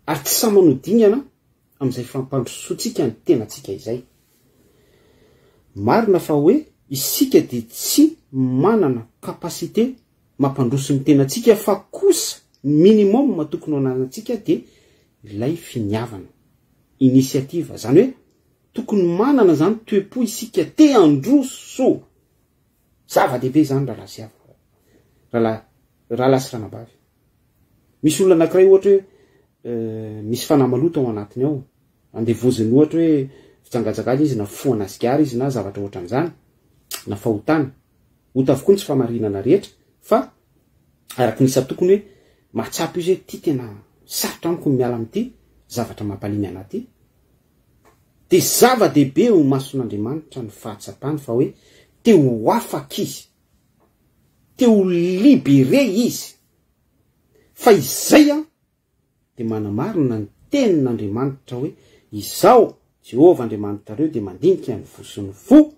Ary tsy sa manodingana am'izay fampandrosotsika ny tena tsika izay. Marina fa hoe isika de tsy manana kapasité mampandroso ny tena tsika fa kosa minimum matokony anantsika de ilay finiavana, initiative. Zany hoe tokony manana zany toe-po isika te androso. Zava-dehibe zany raha sy ranabavy. Misy olona anankiray ohatra hoe misy fanamaloto ao anatiny ao, andevoziny ohatra hoe fitsangatsangana izy na foana asigara izy na zavatra ohatra an'izany, na fahotana. Ota avokoa tsy famarinana rehetra, fa araky nisy tokony hoe mahatsapy izy hoe ty tena sarotra amiko miala am'ty zavatra mampalimy anaty. De zava-dehibe ho mason'Andriamanitra ny fahatsapany fa hoe te ho afaka izy, te ho libere izy. Fa izay de manamarina ny tenin'Andriamanitra hoe izao Jehova Andriamanitrareo de mandinika ny voson'ny fo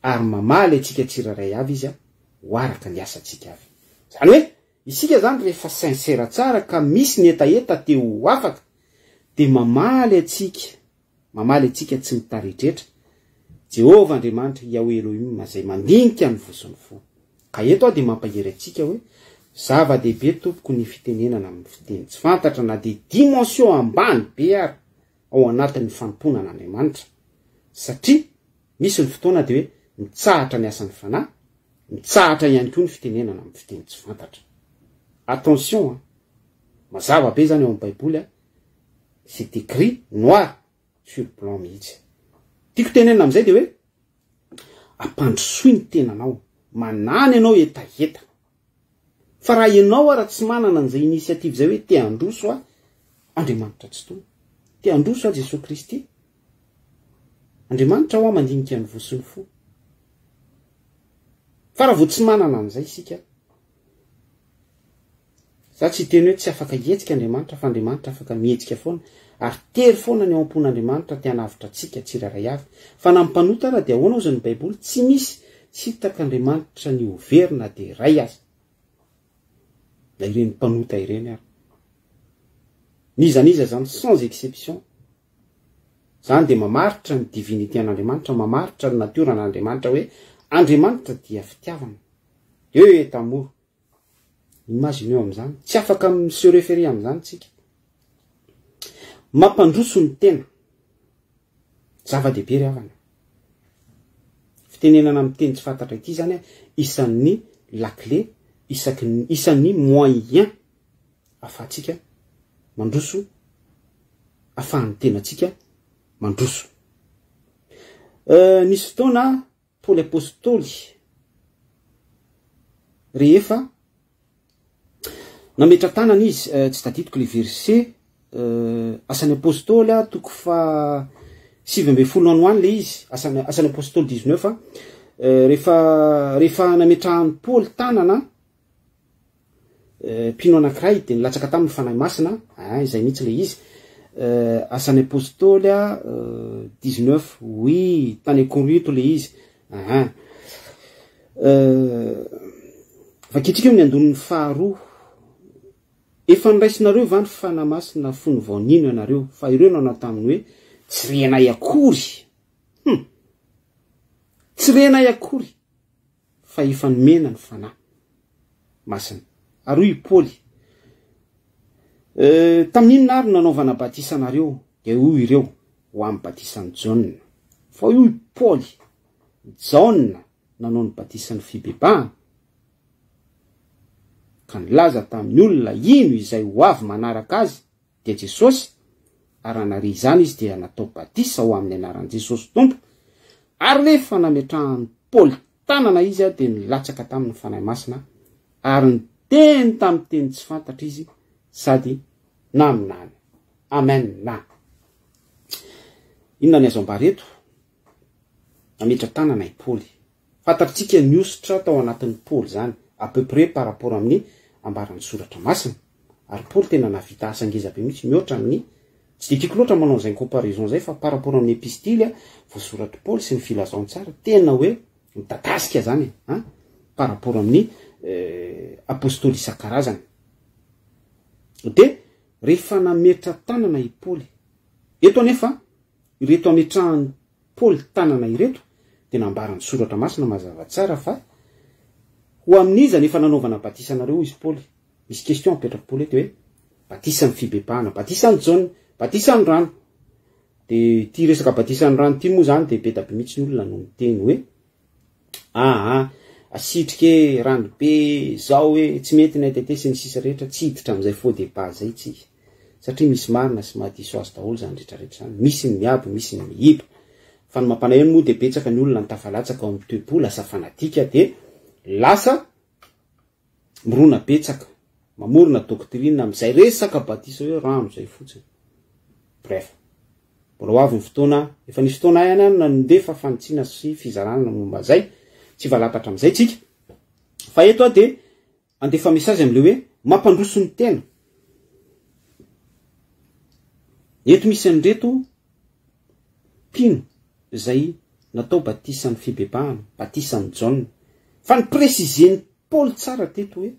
ary mamaly atsika tsiraray avy izy ho araka ny asantsika avy. Zany hoe isika zany rehefa sincère tsara ka misy ny etaeta te ho afaka de mamaly atsika tsy mitaretrretra Jehova Andriamanitra Yahweh Elohim zay mandinika ny voson'ny fo. Ka eto de mampahery atsika hoe zava-dehibe tompoko ny fitenenana amin'ny fiteny tsy fantatra na de dimension ambany be ary ao anatin'ny fanompoana an'Andriamanitra. Satria misy ny fotoana de hoe mitsahatra ny asan'ny fanahy, mitsahatra ihany koa ny fitenenana amin'ny fiteny tsy fantatra. Attention, mazava be zany ao amin'ny Baiboly c'est écrit noir sur blanc mihitsy. Tiako tenenina am'izay de hoe ampandrosoy ny tenanao, manany ianao etaeta. Fa raha ianao raha tsy manana an'izay initiative zay hoe te handroso Andriamanitra tsy toy. Te handroso Jesosy Kristy. Andriamanitra mandinika ny voson'ny fo. Fa raha vao tsy manana an'izay isika, za tsy teny hoe tsy afaka hihetsika Andriamanitra fa Andriamanitra afaka mihetsika foana. Ary tery foana ny ao am-pon'Andriamanitra te hanavitra atsika tsiraray avy. Fa na mpanota raha de ahoana ozy ny Baiboly tsy misy tsy hitak'Andriamanitra ny overina de ray azy. Da ireny mpanota ireny ary. Nizaniza zany sans exception. Zany de mamaritra ny divinité an'Andriamanitra, mamaritra ny natiora an'Andriamanitra hoe Andriamanitra dia fitiavana. Tamoro. Imagine eo am'izany. Tsy afaka se référer am'izany tsika. Mampandroso ny tena. Zava-dehibe ry havana. Fitenenana amin'ny teny tsy fantatra ity zany isan'ny lakle, isan'ny moyen afatsika mandroso, afahan'ny tenatsika mandroso. Nisy fotoana Paoly apôstôly rehefa nametra tanana izy, tsy tadidiko le verset, asan'ny apôstôly toko fa 7 andro le izy, asan'ny apôstôly 19 rehefa nametrahany Paoly tanana mpino anankiray de nilatsaka tamin'ny fanahy masina, izay mihitsy le izy. Asan'ny apôstôly 19 oui, tany Korinto le izy. Vakitrika ny andoniny faharoa. Efa niraisinareo va ny fanahy masina fony vaonino ianareo, fa ireo nanao taminy hoe tsy renay akory. Tsy renay akory. Fa efa nomena ny fanahy masina. Ary io Paoly. Tamin'inona ary nanaovana batisanareo? De io ireo ho amin'ny batisan'ny John. Fa io Paoly, John nanao ny batisan'ny fibebahana. Ka nilaza tamin'ny olona ino izay ho avy manaraka azy de Jesosy, ary anary izany izy dia natao batisa ho amin'ny anaran'i Jesosy Tompo. ary rehefa nametrahany Paoly tanana izy a de nilatsaka tamin'ny fanahy masina ary niteny tamin'ny teny tsy fantatra izy sady naminany. Amen. Na inona ny azo ambareto nametra tanana i Paoly. Fantatritsika niositra tao anatin'ny Paoly zany à peu près par rapport amin'ny ambaran'ny soratra masina. Ary Paoly tena navita asa ngeza be mihitsy mihoatra amin'ny tsy de tiako loatra manao zay comparaison zay fa par rapport amin'ny epistily voasoratra Paoly sy ny filazantsara tena hoe mitadasika zany par rapport amin'ny apôstôly isan-karazany. De rehefa nametra tanana i Paoly eto anefa ireto ametrahan'ny Paoly tanana ireto de nambaran'ny soratra masina mazava tsara fa ho amin'iza nefa nanaovana batisanareo izy Paoly. Misy question apetraka Paoly eto hoe batisan'ny fibebahana, batisan'ny jaune, batisan'ny rano. De ty resaka batisan'ny rano ty moa zany de be da be mihitsy ny olona no miteny hoe asitrike rano be zao hoe tsy mety na tete sy ny sisa rehetra tsy hiditra am'izay faux débat zay tsy. Satria misy marina sy mahadiso azy daholo zany rehetrarehetra zany. Misy ny miabo, misy ny mihiba. Fa ny mampanaheno moa de betsaka ny olona nitafalatsaka ao amin'ny toe-po lasa fanatika de lasa mirona betsaka mamorona doktrina am'izay resaka batisa hoe rano zay fotsiny. Bref, mbola ho avy ny fotoana efa nisy fotoana ihany any nandefa fanitsiana sy fizarana momba zay tsy valapatra am'izay tsika fa eto de andefa mesazy am'le hoe mampandroso ny tena. Eto misy an'reto mpino zay natao batisan'ny fibebahana, batisan'ny jaune. Fa ny précisen'ny Paoly tsara teto hoe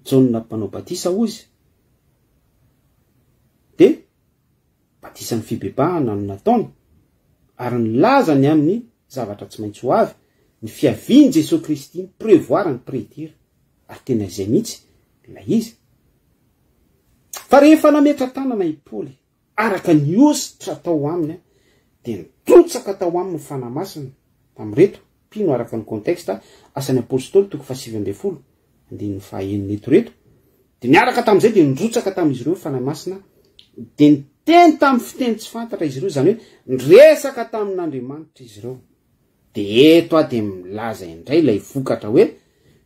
jaune mpanao batisa ozy de batisan'ny fibebahana no nataony ary nilazany amin'ny zavatra tsy maintsy ho avy ny fiaviany Jesosy Kristy ny prévoir ny prédire ary tena izay mihitsy la izy. Fa rehefa nametra tanana i Paoly araka ny ositra tao aminy de nitrotsaka tao aminy fanahy masina tamreto pino araka ny contexte asan'ny apôstôly toko 7:20 andininy fahaeniny eto reto de niaraka tam'izay de nidrotsaka tam'izy ireo fanahy masina de niteny tamin'ny fiteny tsy fantatra izy ireo zany hoe niresaka tamin'Andriamanitra izy ireo. De eto de milaza indray ilay vokatra hoe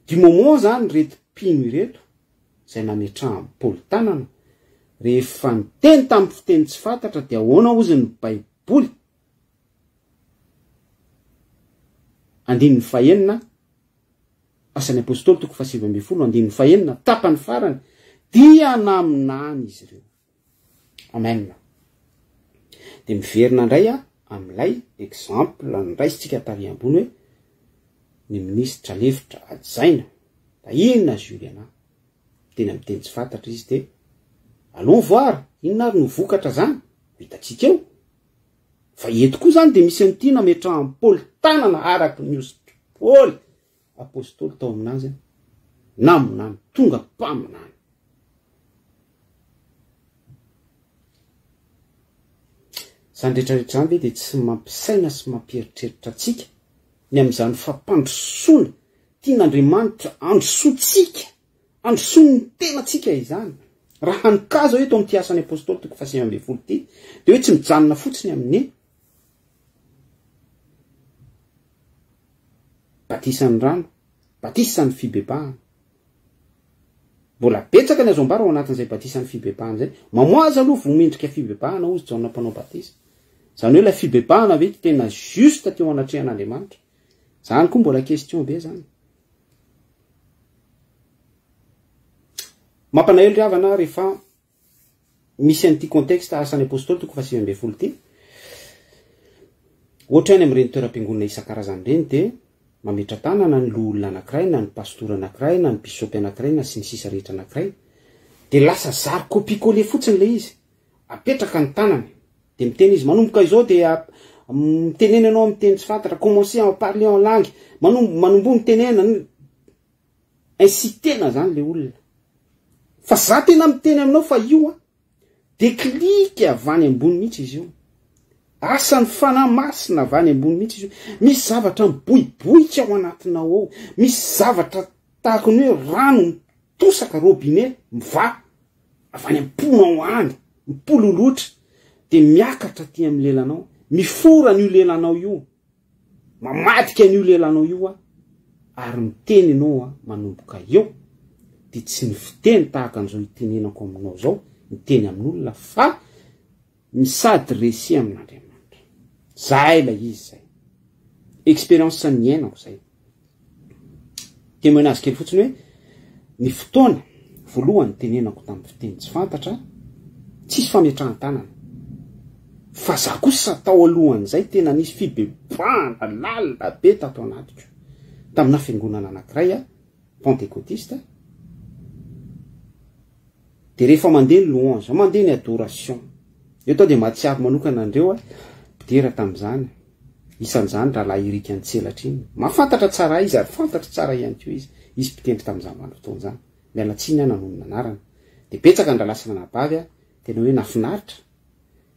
du moment zany reto pino ireto zay nametrahan'ny Paoly tanana rehefa niteny tamin'ny fiteny tsy fantatra de ahoana ozy ny Baiboly andininy fahaenina asan'ny apôstôly toko 7:20 andininy fahaenina tapany farany dia naminany izy ireo. Amen. De miverina indray am'ilay exemple niraisitsika tary ambony hoe ny ministra lefitra ajaina da inona Juliana tena miteny tsy fantatra izy de allons voir inona ary no vokatra zany hitatsika eo. Fa eto koa zany de misy an'ity nametrahan'ny Paoly tanana araky ny ositra Paoly apôstôly tao aminazy naminany tonga mpaminany. Zany rehetrarehetra zany de tsy mampisaina sy mampieritreritra atsika ny am'izany fampandrosoana tian'Andriamanitra androsotsika androsony ny tenatsika izany. Raha nikazo eto amin'ity asan'ny apôstôly toko 7:20 ty de hoe tsy mijanona fotsiny amin'ny batisan'ny rano, batisan'ny fibebahana. Mbola betsaka ny azo ambara ao anatin'izay batisan'ny fibebahana zay. Mamoaza aloha vomendrika fibebahana ozy jaune mpanao batisa. Zany hoe la fibebahana ve tena juste teo anatrehan'Andriamanitra. Zany koa mbola question be zany. Mampanaelo ry havana rehefa misy an'ity contexte asan'ny apôstôly toko 7:20 ty. Ohatra any amin'ireny toeram-piangonana isan-karazany reny de mametra tanana ny loholona anankiray na ny pastora anankiray na ny bisopy anankiray na sy ny sisa rehetra anankiray de lasa zary copier-coller fotsiny le izy apetraka ny tanany de miteny izy manomboka izao de mitenena anao amin'ny teny tsy fantatra commencer à parler en langue manombo mitenena incitena zany le olona. Fa za tena miteny aminao fa io déclic avany ambony mihitsy izy io. Asan'ny fanahy masina avany ambony mihitsy izy io. Misy zavatra miboiboika ao anatinao ao. Misy zavatra tahaka ny hoe rano mitosaka robinet miva avany am-ponao any mipololotra de miakatra ty amin'ny lelanao mifora n'io lelanao io, mamadika n'io lelanao io ary miteny ianao manomboka eo de tsy ny fiteny tahaka an'izao itenenako aminao zao miteny amin'olona fa misady resi amin'Andriamanitra. Zay la izy zay. Expérience niainako zay. Témoignage kely fotsiny hoe ny fotoana voalohany tenenako tamin'ny fiteny tsy fantatra, tsisy fametrahan-tanana. Fa za kosa tao alohan'izay tena nisy fibebahana lalina be tato anatiko. Tamina fiangonana anankiray pentecôtiste. De rehefa mandeha ny louange, mandeha ny adoration. Eo tao de mahatsiaro manokana andreo mpidera tam'izany. Isan'izany rahalahy Erika Antselatra iny. Mafantatra tsara izy ary fantatra tsara ihany koa izy. Izy mpitendry tam'izany vanim-potoana izany. Miala tsiny ana noho ny anarany. De betsaka andralasana nabavy tena hoe nafinaritra.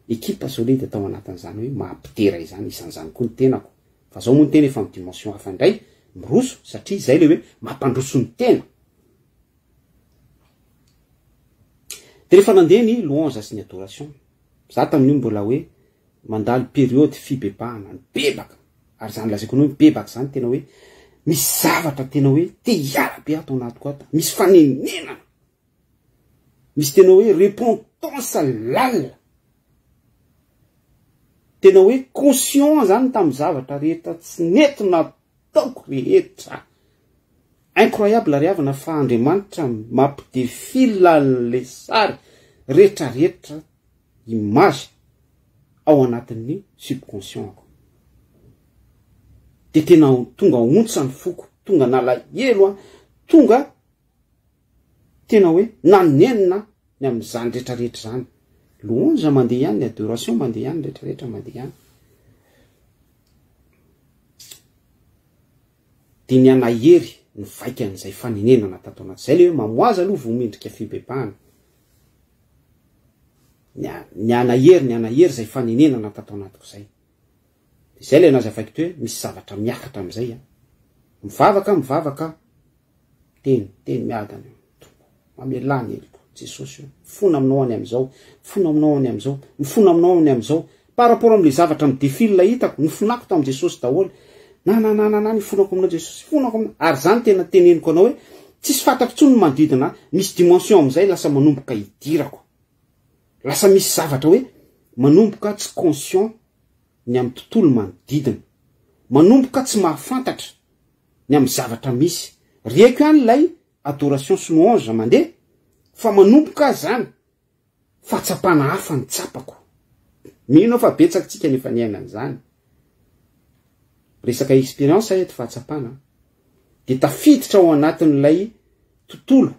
Ekipa solide tao anatin'izany hoe mahampitera izany isan'izany koa ny tenako. Fa zao moa ny tena efa amin'ny dimension hafa indray miroso satria zay le hoe mampandroso ny tena. De rehefa nandeha ny louange sy ny adoration, za tamin'io mbola hoe mandalo période fibebahana, ny bebaka. Ary zany lazaiko hoe bebaka zany tena hoe misy zavatra tena hoe te hiala be ato anatiko ato, misy fanenenana, misy tena hoe repentance lalina, tena hoe conscient zany tamin'ny zavatra rehetra tsy nety nataoko rehetra. Incroyable ry havana fa Andriamanitra mampidefila le sary rehetra rehetra image ao anatin'ny subconscient. De tena tonga ontsa ny foko, tonga nalahelo, tonga tena hoe nanenina ny amin'izany rehetra rehetra zany. Louange mandeha ihany, ny adoration mandeha ihany, rehetra rehetra mandeha ihany. De ny anahery ny vaika an'izay fanenenana tato anaty zay le hoe mamoazy aloha vao mendrika fibebahana. Ny anahery zay fanenenana tato anatiko zay. Zay le nazavaiko toe misy zavatra miakatra am'izay. Mivavaka teny miadana. Mamelany eliko Jesosy io. Fona aminao any am'izao, fona aminao any am'izao, mifona aminao any am'izao. Par rapport am'le zavatra midefile hitako, nifonako tamin'i Jesosy daholo. Na nifonako aminao Jesosy, fonako aminao. Ary zany tena teneniko anao hoe tsisy fantatro tsony manodidina, misy dimension am'izay lasa manomboka hidirako. Lasa misy zavatra hoe manomboka tsy conscient ny amin'ny tontolo manodidina. Manomboka tsy mahafantatra ny amin'ny zavatra misy. Rieko ihany lay adoration sy louange mandeha, fa manomboka zany fahatsapana hafa ny tsapako. Mino fa betsaka tsika nefa niaina an'izany. Resaka expérience eto fahatsapana. De tafiditra ao anatin'ilay tontolo.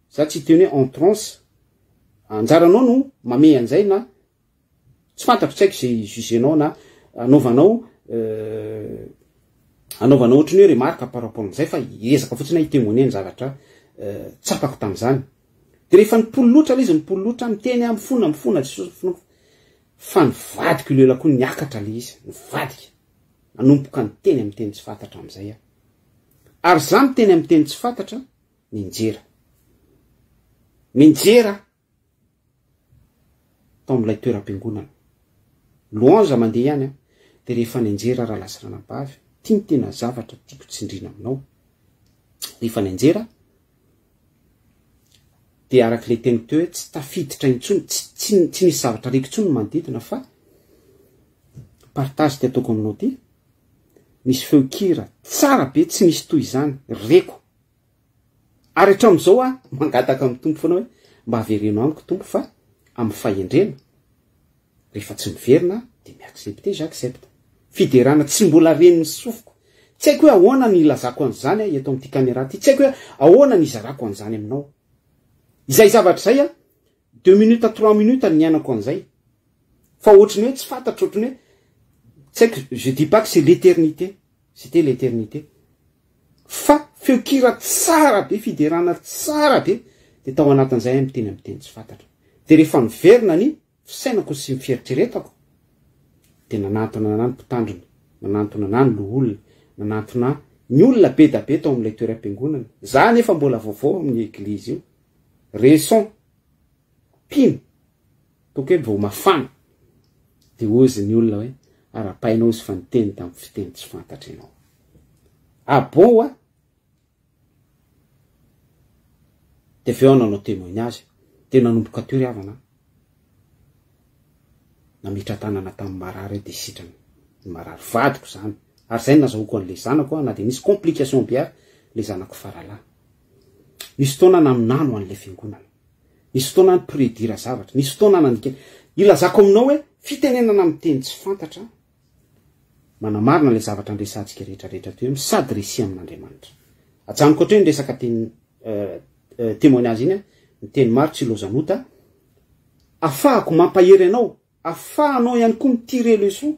Za tsy teny hoe en transe. Anjaranao no mame an'izay na tsy fantatro tsaiko zay jugenao na anaovanao ohatry ny hoe remarque par rapport am'izay fa ezaka fotsiny hitémoigner ny zavatra tsapako tam'izany. De rehefa nipololotra izy nipololotra miteny mifona Jesosy fa nivadika ilo elako niakatra le izy, nivadika. Nanomboka ny teny amin'ny teny tsy fantatra am'izay. Ary zany teny amin'ny teny tsy fantatra menjera tao amin'ilay toeram-piangonana. Louange mandeha ihany de rehefa nenjera raha lasa ranabavy, tia ny tena zavatra tiako tsindrina aminao. Rehefa nenjera de arak'ilay teny teo hoe tsy tafiditra intsony, tsy nisy zavatra raiky intsony manodidina fa partage ty ataoko aminao ty. Misy feokira tsara be tsy misy toy izany reko. Ary hatramin'izao mangataka amin'ny tompo foana hoe mba haverenao amiko tompo fa amin'ny fahendrena. Rehefa tsy miverina de miaccepte, j'accepte. Fiderana tsy mbola reniny sofiko. Tsy haiko hoe ahoana ny ilazako an'izany eto amin'ity caméra ty. Tsy haiko hoe ahoana ny izarako an'izany aminao. Izay zavatra zay 2 minutes à 3 minutes ny niainako an'izay. Fa ohatriny hoe tsy fantatro, ohatriny hoe tsy haiko, je dis pas que c'est l'éternité. C'était l'éternité. Fa feokira tsara be, fiderana tsara be de tao anatin'izay miteny tsy fantatra. De rehefa miverina ny fisainako sy mifieritreretako de nanantona ny mpitandrina, nanantona ny olona, nanantona ny olona be da be tao amin'ilay toeram-piangonana. Za nefa mbola vaovao amin'ny eglizy io. Raison pino tokely vao mafana de ozy ny olona hoe ara-painao izy fa niteny tamin'ny fiteny tsy fantatra ianao. Bon a de avy eo nanao témoignage tena nanomboka teo ry havana namitra tanana tamin'ny marary de sitrany ny marary vadiko zany ary zay nazahoako an'le zanako na de nisy complication biara le zanako faralahy. Nisy fotoana naminano an'le fiangonana, nisy fotoana ny prédira zavatra, nisy fotoana nandika ilazako aminao hoe fitenenana amin'ny teny tsy fantatra manamarina le zavatra andresantsika rehetrarehetra toy misady resi amin'Andriamanitra. Atsaniko ohatry ny resaka teny témoignage iny ny teny maro tsy lozanota afahako mampahery anao, afahanao ihany koa mitirer leçon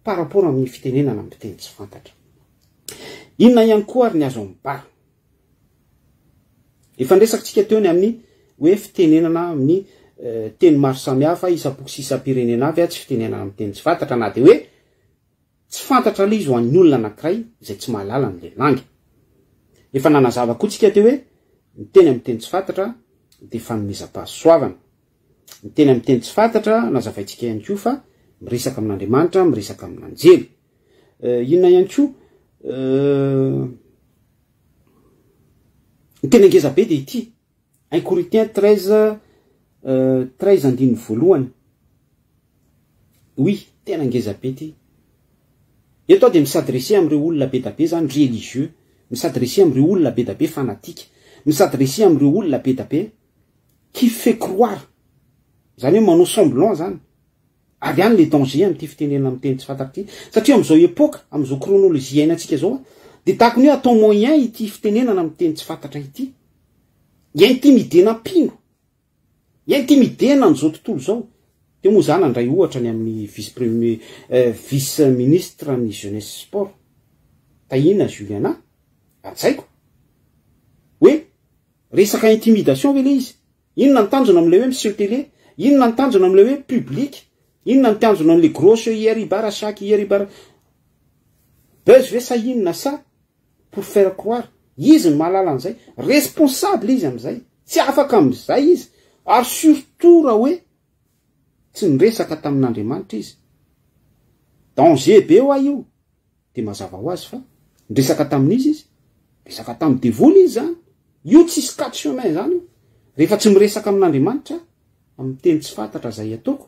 par rapport amin'ny fitenenana amin'ny teny tsy fantatra. Inona ihany koa ary ny azo ambara efa ndresakitsika teo ny amin'ny hoe fitenenana amin'ny teny maro samihafa isaboky sy isam-pirenena avy tsy fitenenana amin'ny teny tsy fantatra na de hoe tsy fantatra le izy ho an'ny olona anankiray izay tsy mahalala an'le langy. Efa nanazava koa tsika teo hoe ny teny amin'ny teny tsy fantatra de fanomezam-pahasoavana. Ny teny amin'ny teny tsy fantatra nazavaitsika ihany koa fa miresaka amin'Andriamanitra, miresaka amin'anjely. Inona ihany koa ny teny angeza be de ity 1 Corinthiens 13:13 oui tena angeza be ity. Eto de misadresser amin'ireo olona be da be zany religieux, misadresser amin'ireo olona be da be fanatique, misadresser amin'ireo olona be da be qui fait croire zany hoe manao semblant zany. Ary any le danger amin'ity fitenenana amin'ny teny tsy fantatra ity satria amin'izao epoka amin'izao chronologie iainantsika zao de tahako ny atao moyen ity fitenenana amin'ny teny tsy fantatra ity intimidena mpino, intimidena n'izao tontolo zao. De moa zany andray ohatra ny amin'ny vice ministre ny jeunesse sport Tahina Juliana atsaiko hoe resaka intimidation ve le izy, inona ny tanjona amin'le hoe monsieur télé, inona ny tanjona amin'le hoe public, inona ny tanjona amin'le grosse hieribara chaque hieribara buzz ve sa inona sa pour faire croire izy ny mahalala an'izay, responsable izy am'izay, tsy afaka am'izay izy ary surtout raha hoe tsy niresaka tamin'Andriamanitra izy. Danger be hoa io de mazava ho azy fa niresaka tamin'izy izy, resaka tamin'ny devoly izy zany, io tsisy quatre chemin zany io. Rehefa tsy miresaka amin'Andriamanitra amin'ny teny tsy fantatra zay ataoko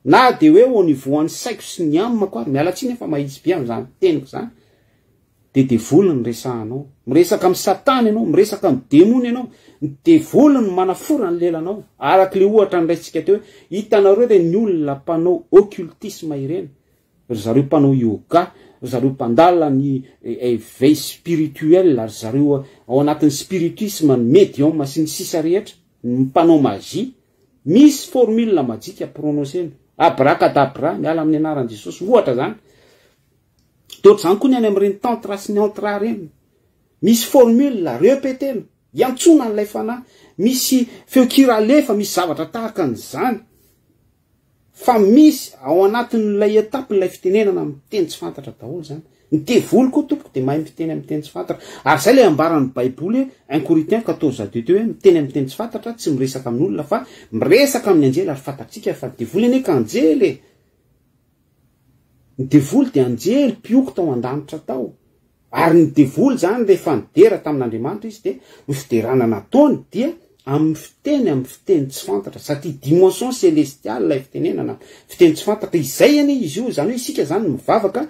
na de hoe au niveau an'ny saiko sy ny amako ary miala tsiny efa mahitsy be am'zany teniko zany de devoly ny resahanao, miresaka amin'ny satana ianao, miresaka amin'ny demony ianao, ny devoly ny manafora ny lelanao. Araka le ohatra niraisitsika teo hitanareo re ny olona mpanao occultisme ireny, ry zareo mpanao yoga, ry zareo mpandalina ny éveil spirituel, ry zareo ao anatin'ny spiritisme ny médium sy ny sisa rehetra, ny mpanao magie, misy formule majika prononcena abracadabra miala amin'ny anaran'i Jesosy ohatra zany. D'autres zany koa ny any amin'ireny tantra sy ny entra reny, misy formule répétena iantsona n'ilay fanahy, misy feokira alefa, misy zavatra tahaka an'izany fa misy ao anatin'ilay etape n'ilay fitenenana amin'ny teny tsy fantatra daholo zany. Ny devoly koa tompoko de mahay miteny amin'ny teny tsy fantatra ary zay le ambaran'ny Baiboly 1 Corinthiens 14:2 hoe miteny amin'ny teny tsy fantatra tsy miresaka amin'olona fa miresaka amin'ny anjely ary fantatsika fa devoly ane ka anjely. Ny devoly de anjely pioko tao an-danitra tao ary ny devoly zany rehefa nidera tamin'Andriamanitra izy de ny fiderana nataony dia amin'ny fiteny tsy fantatra satria dimension celestiale ilay fitenenana fiteny tsy fantatra izay ane izy io zany hoe isika zany mivavaka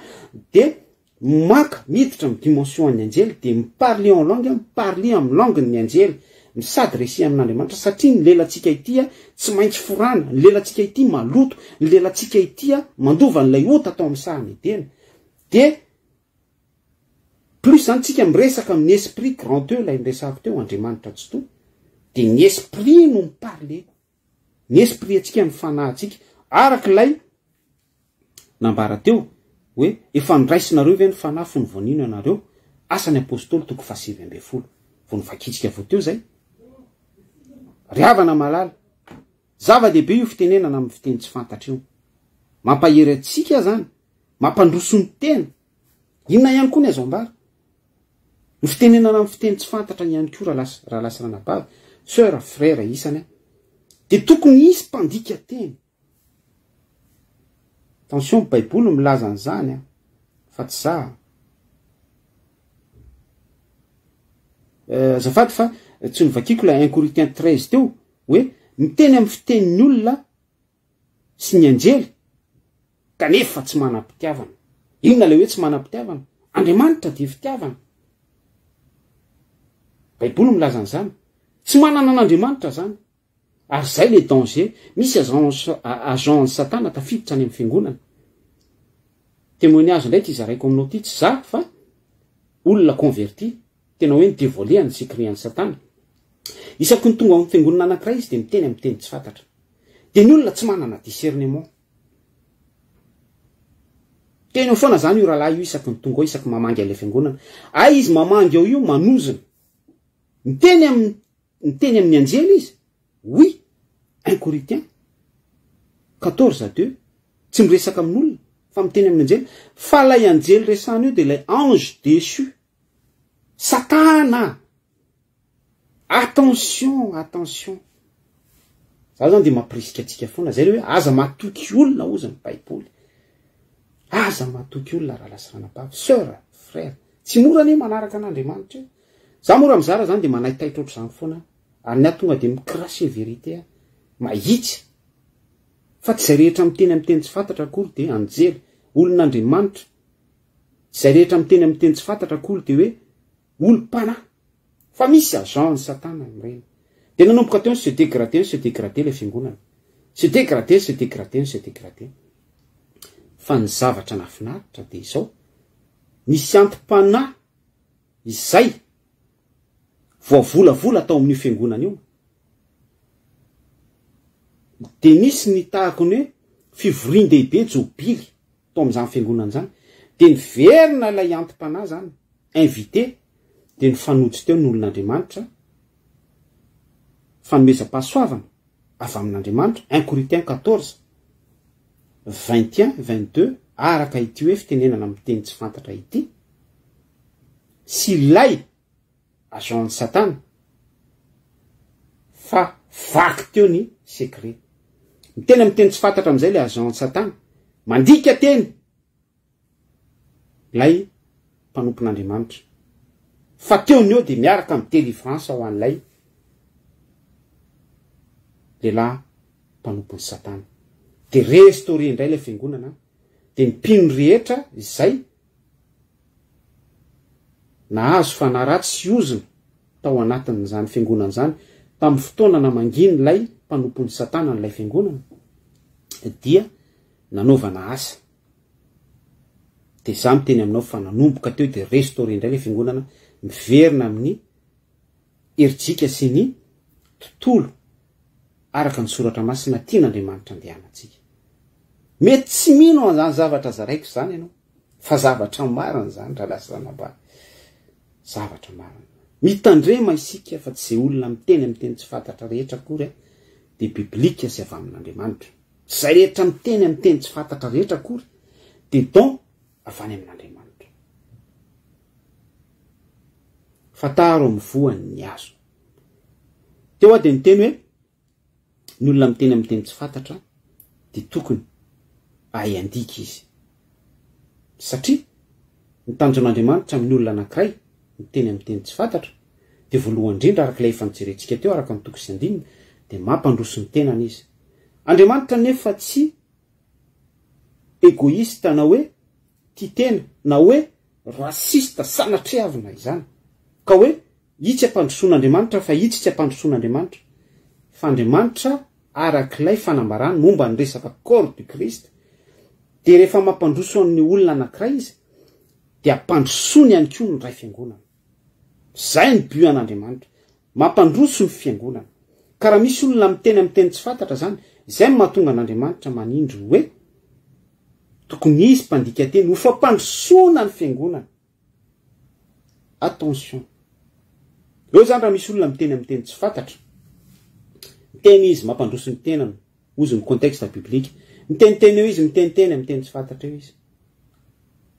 de maka miditra amin'ny dimension an'ny anjely de miparler en langue, miparler amin'ny langue ny anjely, misady resi amin'Andriamanitra satria ny lelantsika ity tsy maintsy forana, ny lelantsika ity maloto, ny lelantsika ity mandova n'ilay ota atao amin'ny sahany edena. De plus zany tsika miresaka amin'ny esprit grand Dieu lay niresahako teo Andriamanitra tsy to de ny esprit no miparler, ny esprit atsika ny fanahintsika arak'ilay nambara teo hoe efa niraisinareo ve ny fanahy fony voanino ianareo asan'ny apôstôly 7:20 vao nifakitsika vo teo zay. Ry havana malala zava-dehibe io fitenenana amin'ny fiteny tsy fantatra io, mampahery atsika zany, mampandroso ny tena. Inona ihany koa ny azo ambara ny fitenenana amin'ny fiteny tsy fantatra ihany koa raha lasa ranabavy, sœur, frère isany de tokony isy mpandika teny. Attention, baiboly milaza an'izany a, fa tsy za. Azafady fa tsy novakiko la 1 Corinthiens 13 teo hoe miteny amin'ny fitenin'ny olona sy ny anjely kanefa tsy manam-pitiavana. Inona le hoe tsy manam-pitiavana? Andriamanitra dia fitiavana. Baiboly milaza an'izany. Tsy manana an'Andriamanitra zany. Ary zay le danger. Misy agent satana tafiditra any amin'ny fiangonana. Témoignage ndray ty zaraiko aminao ty, tsy za fa olona converti, tena hoe nidévoiler ny secret-an'ny satana. Isaky ny tonga amin'ny fiangonana anankiray izy dia miteny amin'ny teny tsy fantatra. Dia ny olona tsy manana discernement. Teny foana zany io rahalahy io isaky ny tonga ao, isaky mamangy an'ilay fiangonana. Izy mamangy ao io manozona. Miteny amin'ny anjely izy. Oui, 1 Corinthiens 14:2. Tsy miresaka amin'olona fa miteny amin'ny anjely. Fa lay anjely resahana io dia lay ange déchu. Satana. Attention. Za zany dia mampirisika antsika foana. Zay hoe aza matoky olona ozy ny baiboly. Aza matoky olona raha lasy ranabavy. Sœur, frère. Tsy mora ne manaraka an'Andriamanitra io. Za mora mizara zany dia manahitaitra ohatr'izany foana. Ary ny atonga dia micracher vérité. Mahitsy. Fa tsy zay rehetra miteny amin'ny teny tsy fantatra akory dia anjely. Olon'Andriamanitra. Zay rehetra miteny amin'ny teny tsy fantatra akory dia hoe olom-panahy. Fa misy agent ny satana amin'ireny. Dia nanomboka teo se dégrader le fiangonana. Se dégrader. Fa ny zavatra nafinaritra dia izao. Nisy antim-panahy izay voavolavola tao amin'ny fiangonana io. Dia nisy ny tahako ny hoe fivorian-dehibe jobily tao amin'izany fiangonana zany. Dia niverina ilay antim-panahy zany, invité, dia nifanojo teo ny olon'Andriamanitra, fanomezam-pahasoavana avy amin'Andriamanitra. 1 Corinthiens 14, 21, 22, araka ity hoe fitenenana amin'ny teny tsy fantatra ity. Sy lay agent satana fa vaky teo ny secret. Miteny amin'ny teny tsy fantatra amin'izay le agent satana. Mandika teny lay mpanompon'Andriamanitra. Fa teo ny eo dia miaraka amin'ny délivrance ho an'ilay lehilahy mpanompon'ny satana. Dia restaurer indray ilay fiangonana. Dia ny mpino rehetra izay nahazo fanaratsy sy ozona tao anatin'izany fiangonana zany tamin'ny fotoana namanginy lay mpanompon'ny satana n'ilay fiangonana dia nanaovana asa. Dia za miteny aminao fa nanomboka teo dia restaurer indray ilay fiangonana, miverina amin'ny herijika sy ny tontolo araka ny soratra masina tian'Andriamanitra andehanantsika. Mety tsy mino an'izany zavatra zaraiko zany ianao, fa zavatra marina zany raha lasy ranabavy. Zavatra marina. Mitandrema isika fa tsy izay olona miteny amin'ny teny tsy fantatra rehetra akory dia biblika sy avy amin'Andriamanitra. Zay rehetra miteny amin'ny teny tsy fantatra rehetra akory dia don avy any amin'Andriamanitra. Fataro amin'ny voany ny azo. Teo dia niteny hoe ny olona miteny amin'ny teny tsy fantatra dia tokony andika izy. Satria ny tanjon'Andriamanitra amin'ny olona anankiray miteny amin'ny teny tsy fantatra dia voalohany indrindra araka ilay efa nijerentsika teo araka ny 9 dia mampandroso ny tenany izy. Andriamanitra nefa tsy égoïste na hoe tia tena na hoe rasista sanatreavina izany. Ka hoe itsy ampandrosoan'Andriamanitra fa itsy tsy ampandrosoan'Andriamanitra. Fa Andriamanitra arak'ilay fanambarany momba ny resaka corps du Christ. Dia rehefa mampandroso amin'ny olona anankiray izy dia ampandrosony ihany koa ny ray fiangonana. Zay ny but an'Andriamanitra. Mampandroso ny fiangonana. Ka raha misy olona miteny amin'ny teny tsy fantatra zany, izay mahatonga an'Andriamanitra manindro hoe tokony izy mpandika teny ho fampandrosona ny fiangonana. Attention. Eo zany raha misy olona miteny amin'ny teny tsy fantatra, miteny izy mampandroso ny tenany, ozy ny contexte biblika. Miteny eo izy, miteny amin'ny teny tsy fantatra eo izy.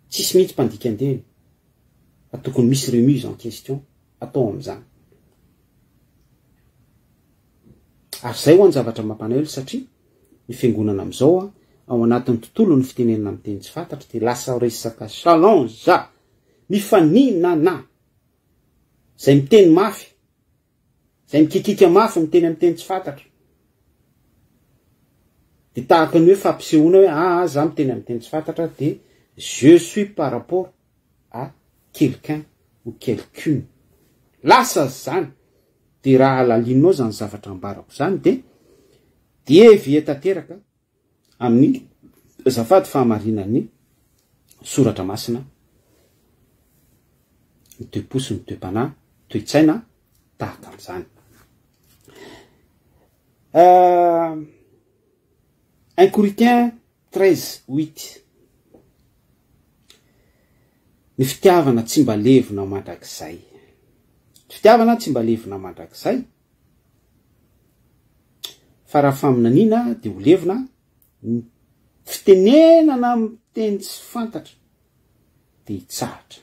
Tsisy mihitsy mpandika andeny. Fa tokony misy remise en question atao amin'izany. Ary zay ho any zavatra mampanahelo satria ny fiangonana amin'izao ao anatin'ny tontolo ny fitenenana amin'ny teny tsy fantatra de lasa resaka challenge mifaninana zay miteny mafy zay mikikika mafy miteny amin'ny teny tsy fantatra de tahaka ny hoe fampisehoana hoe za miteny amin'ny teny tsy fantatra de je suis par rapport à quelqu'un ou quelqu'une lasa zany de raha alalinao zany zavatra ambarako zany de vietateraka amin'ny zafady fahamarinany soratra masina ny toe-posy ny toe-panahy toe-tsaina tahaka am'zany 1 Corinthiens 13:8 ny fitiavana tsy mba levona mandrakizay fitiavana tsy mba levona mandrakizay fa raha faminaniana de ho levona fitenenana amin'ny teny tsy fantatra de hitsahatra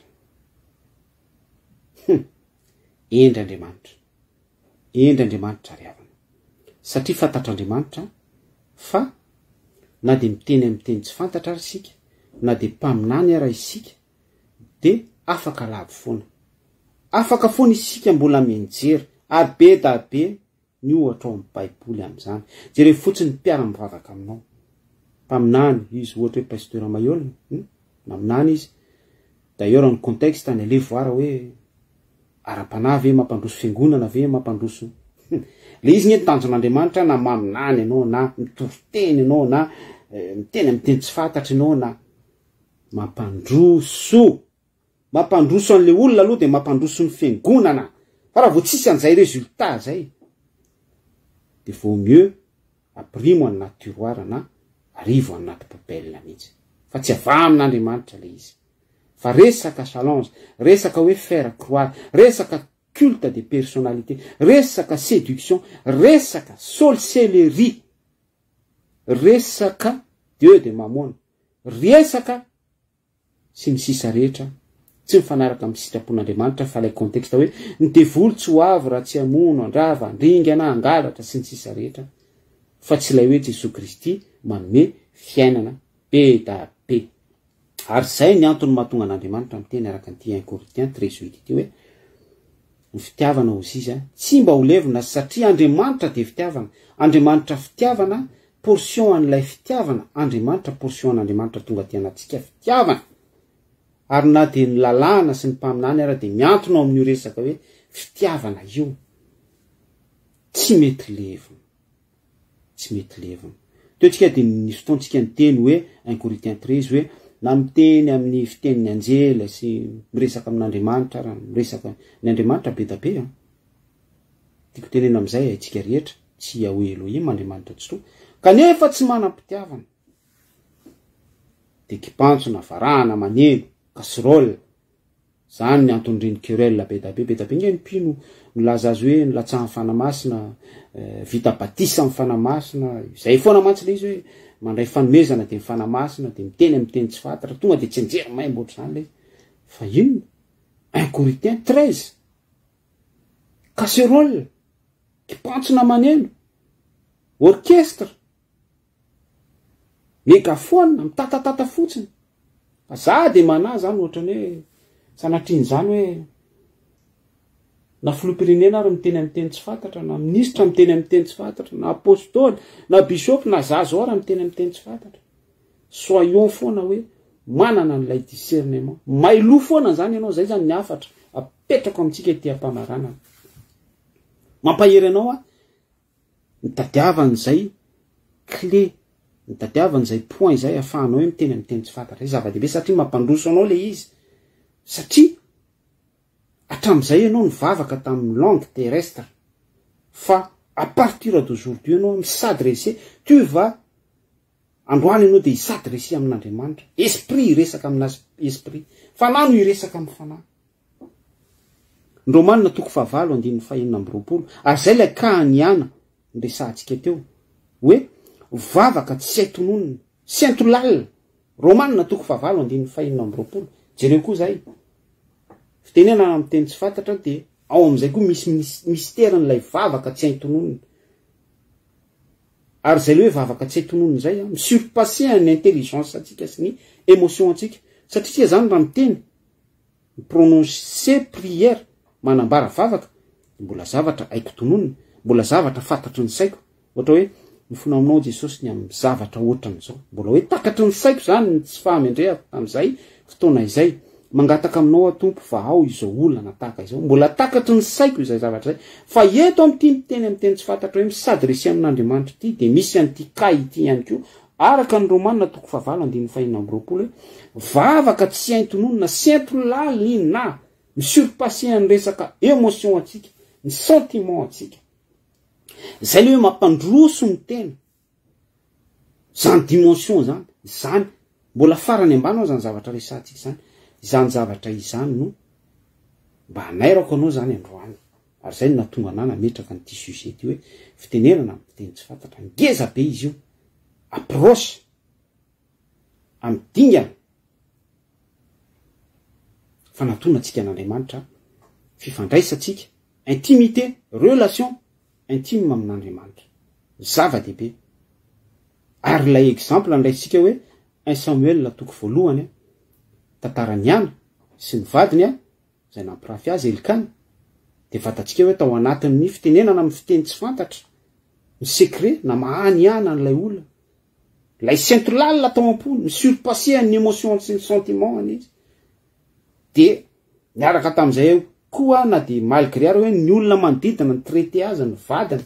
endr'Andriamanitra ry havana satria fantatr'Andriamanitra fa na de miteny amin'ny teny tsy fantatra ary isika na de mpaminany ara isika de afaka lavo foana afaka foana isika mbola mienjery ary be da be ny ohatra ao amin'ny baiboly am'izany jere fotsiny mpiara-mivavaka aminao mpaminany izy ohatra hoe pasteur Mayol naminany izy d'ailleurs ny contexte ny alevoara hoe ara-panahy ve mampandroso fiangonana ve mampandroso le izy ny tanjon'Andriamanitra na maminany ianao na mitoroteny ianao na miteny amin'ny teny tsy fantatra ianao na mampandroso an'le olona aloha de mampandroso ny fiangonana fa raha vao tsisy an'izay résultat zay de vaut mieux aprimo any naty tiroara na arivo any naty poubelle mihitsy fa tsy ava amin'Andriamanitra le izy fa resaka challenge resaka hoe faire croire resaka culte de personnalité resaka séduction resaka sorcellerie resaka dieu de mammon resaka sy ny sisa rehetra tsy mifanaraka amin'ny sitrapon'Andriamanitra fa ilay contexte hoe ny devoly tsy ho avy raha tsy hamono andrava andringana angalatra sy ny sisa rehetra fa tsy ilay hoe Jesosy Kristy manome fiainana be da be ary zay ny antony mahatonga an'Andriamanitra miteny araka an'ity 1 Corinthiens 13:8 ity hoe ny fitiavana ozy izy tsy mba ho levona satria Andriamanitra de fitiavana Andriamanitra fitiavana portion an'ilay fitiavana Andriamanitra portion an'Andriamanitra tonga ty anatsika fitiavana ary na de ny lalàna sy ny mpaminany ara de miantona amin'io resaka hoe fitiavana io tsy mety levona toetrika de nisy fotoantsika ny teny hoe 1 Corinthiens 13 hoe na miteny amin'ny fiteniny anjela sy miresaka amin'Andriamanitra raha miresaka ny Andriamanitra be da be tiako tenena am'izay aitsika rehetra tsy Yahweh Elohim Andriamanitra tsotra kanefa tsy manam-pitiavana de kipantsona varahana maneno casserole zany ny antony querelle be da be nge ny pino milaza azy hoe nilatsahan'ny fanamasina vita batisa amin'ny fanamasina zay foana mantsy le izy hoe mandray fanomezana de mifanamasina de miteny amin'ny teny tsy fantatra tonga de tsy anjery maimboatra zany le fa ino 1 Corinthiens 13 casserole kipantsona maneno orchestre megafone mitatatata fotsiny fa za de mana zany ohatrany hoe sanatriny zany hoe na filoham-pirenena ary miteny amin'ny teny tsy fantatra na ministra miteny amin'ny teny tsy fantatra na apôstôly na bisopy na zazo ara miteny amin'ny teny tsy fantatra soyons foana hoe manana an'ilay discernement mailo foana zany ianao zay zany ny afatra apetrako amintsika ty ampamarana mampahery anao mitadiavan'izay clé mitadiavan'izay point zay afahanao hoe miteny amin'ny teny tsy fantatra zava-dehibe satria mampandroso anao le izy satria atram'izay ianao nivavaka tamin'ny langue terrestre fa à partir d'aujourd'hui ianao misadresser tu vas androany ianao de hisadresser amin'Andriamanitra esprit resaka amina esprit fanahy no iresaka amin'ny fanahy ny Romanina 9:9 ary zay lay kahaniana nresahantsika teo hoe vavaka tsy aitononona sy aitolalina Romanina 9:9 jereo koa zay fitenena amin'ny teny tsy fantatra de ao am'izay koa misy mystère n'ilay vavaka tsy aitononona ary zay le hoe vavaka tsy hay tononony zay misurpasser ny intelligence atsika sy ny émotion atsika satria zany raha miteny prononcer prière manambara vavaka mbola zavatra haiko tononony mbola zavatra fantatry ny saiko ohatra hoe mifona aminao Jesosy ny amin'ny zavatra ohatran'izao mbola hoe takatry ny saiko zany tsy fahamendrehako tamin'izay fotoana izay mangataka aminao atompo fa ao izao olana tahaka izao mbola takatry ny saiko izay zavatra zay fa eto amin'ity miteny amin'ny teny tsy fantatra hoe misadresy amin'Andriamanitra ity de misy an'ity ka ity ihany koa araka ny Romanina toko fahavalo andiny fahinana amby roapolo hoe vavaka tsy hain tononona sentolali na misurpasser ny resaka émotion atsika ny sentiment atsika zay le hoe mampandroso ny tena zany dimension zany mbola farany ambany ao zany zavatra resatsika zany izany zavatra izany no mba hanairako anao zany androany ary zay no natonga anana nametraka nyity sujet ty hoe fitenenana amin'ny teny tsy fantatra ngeza be izy io approche amin'ny dingana fanatona atsika an'Andriamanitra fifandraisatsika intimité relation intime amin'Andriamanitra zava-dehibe ary lay exemple andraisika hoe 1 Samuel toko voalohany tantarany ana sy ny vadiny zay nampirafy azy Elikana de fatatsika hoe tao anatin'ny fitenenana amin'ny fiteny tsy fantatra ny secret na mahany ana n'lay olona lay sentolala tao ampony ny surpasser ny émotion sy ny sentiment izy de miaraka tamin'izay koa na de malgré ary hoe ny olona manodidina ny traité azy ny vadiny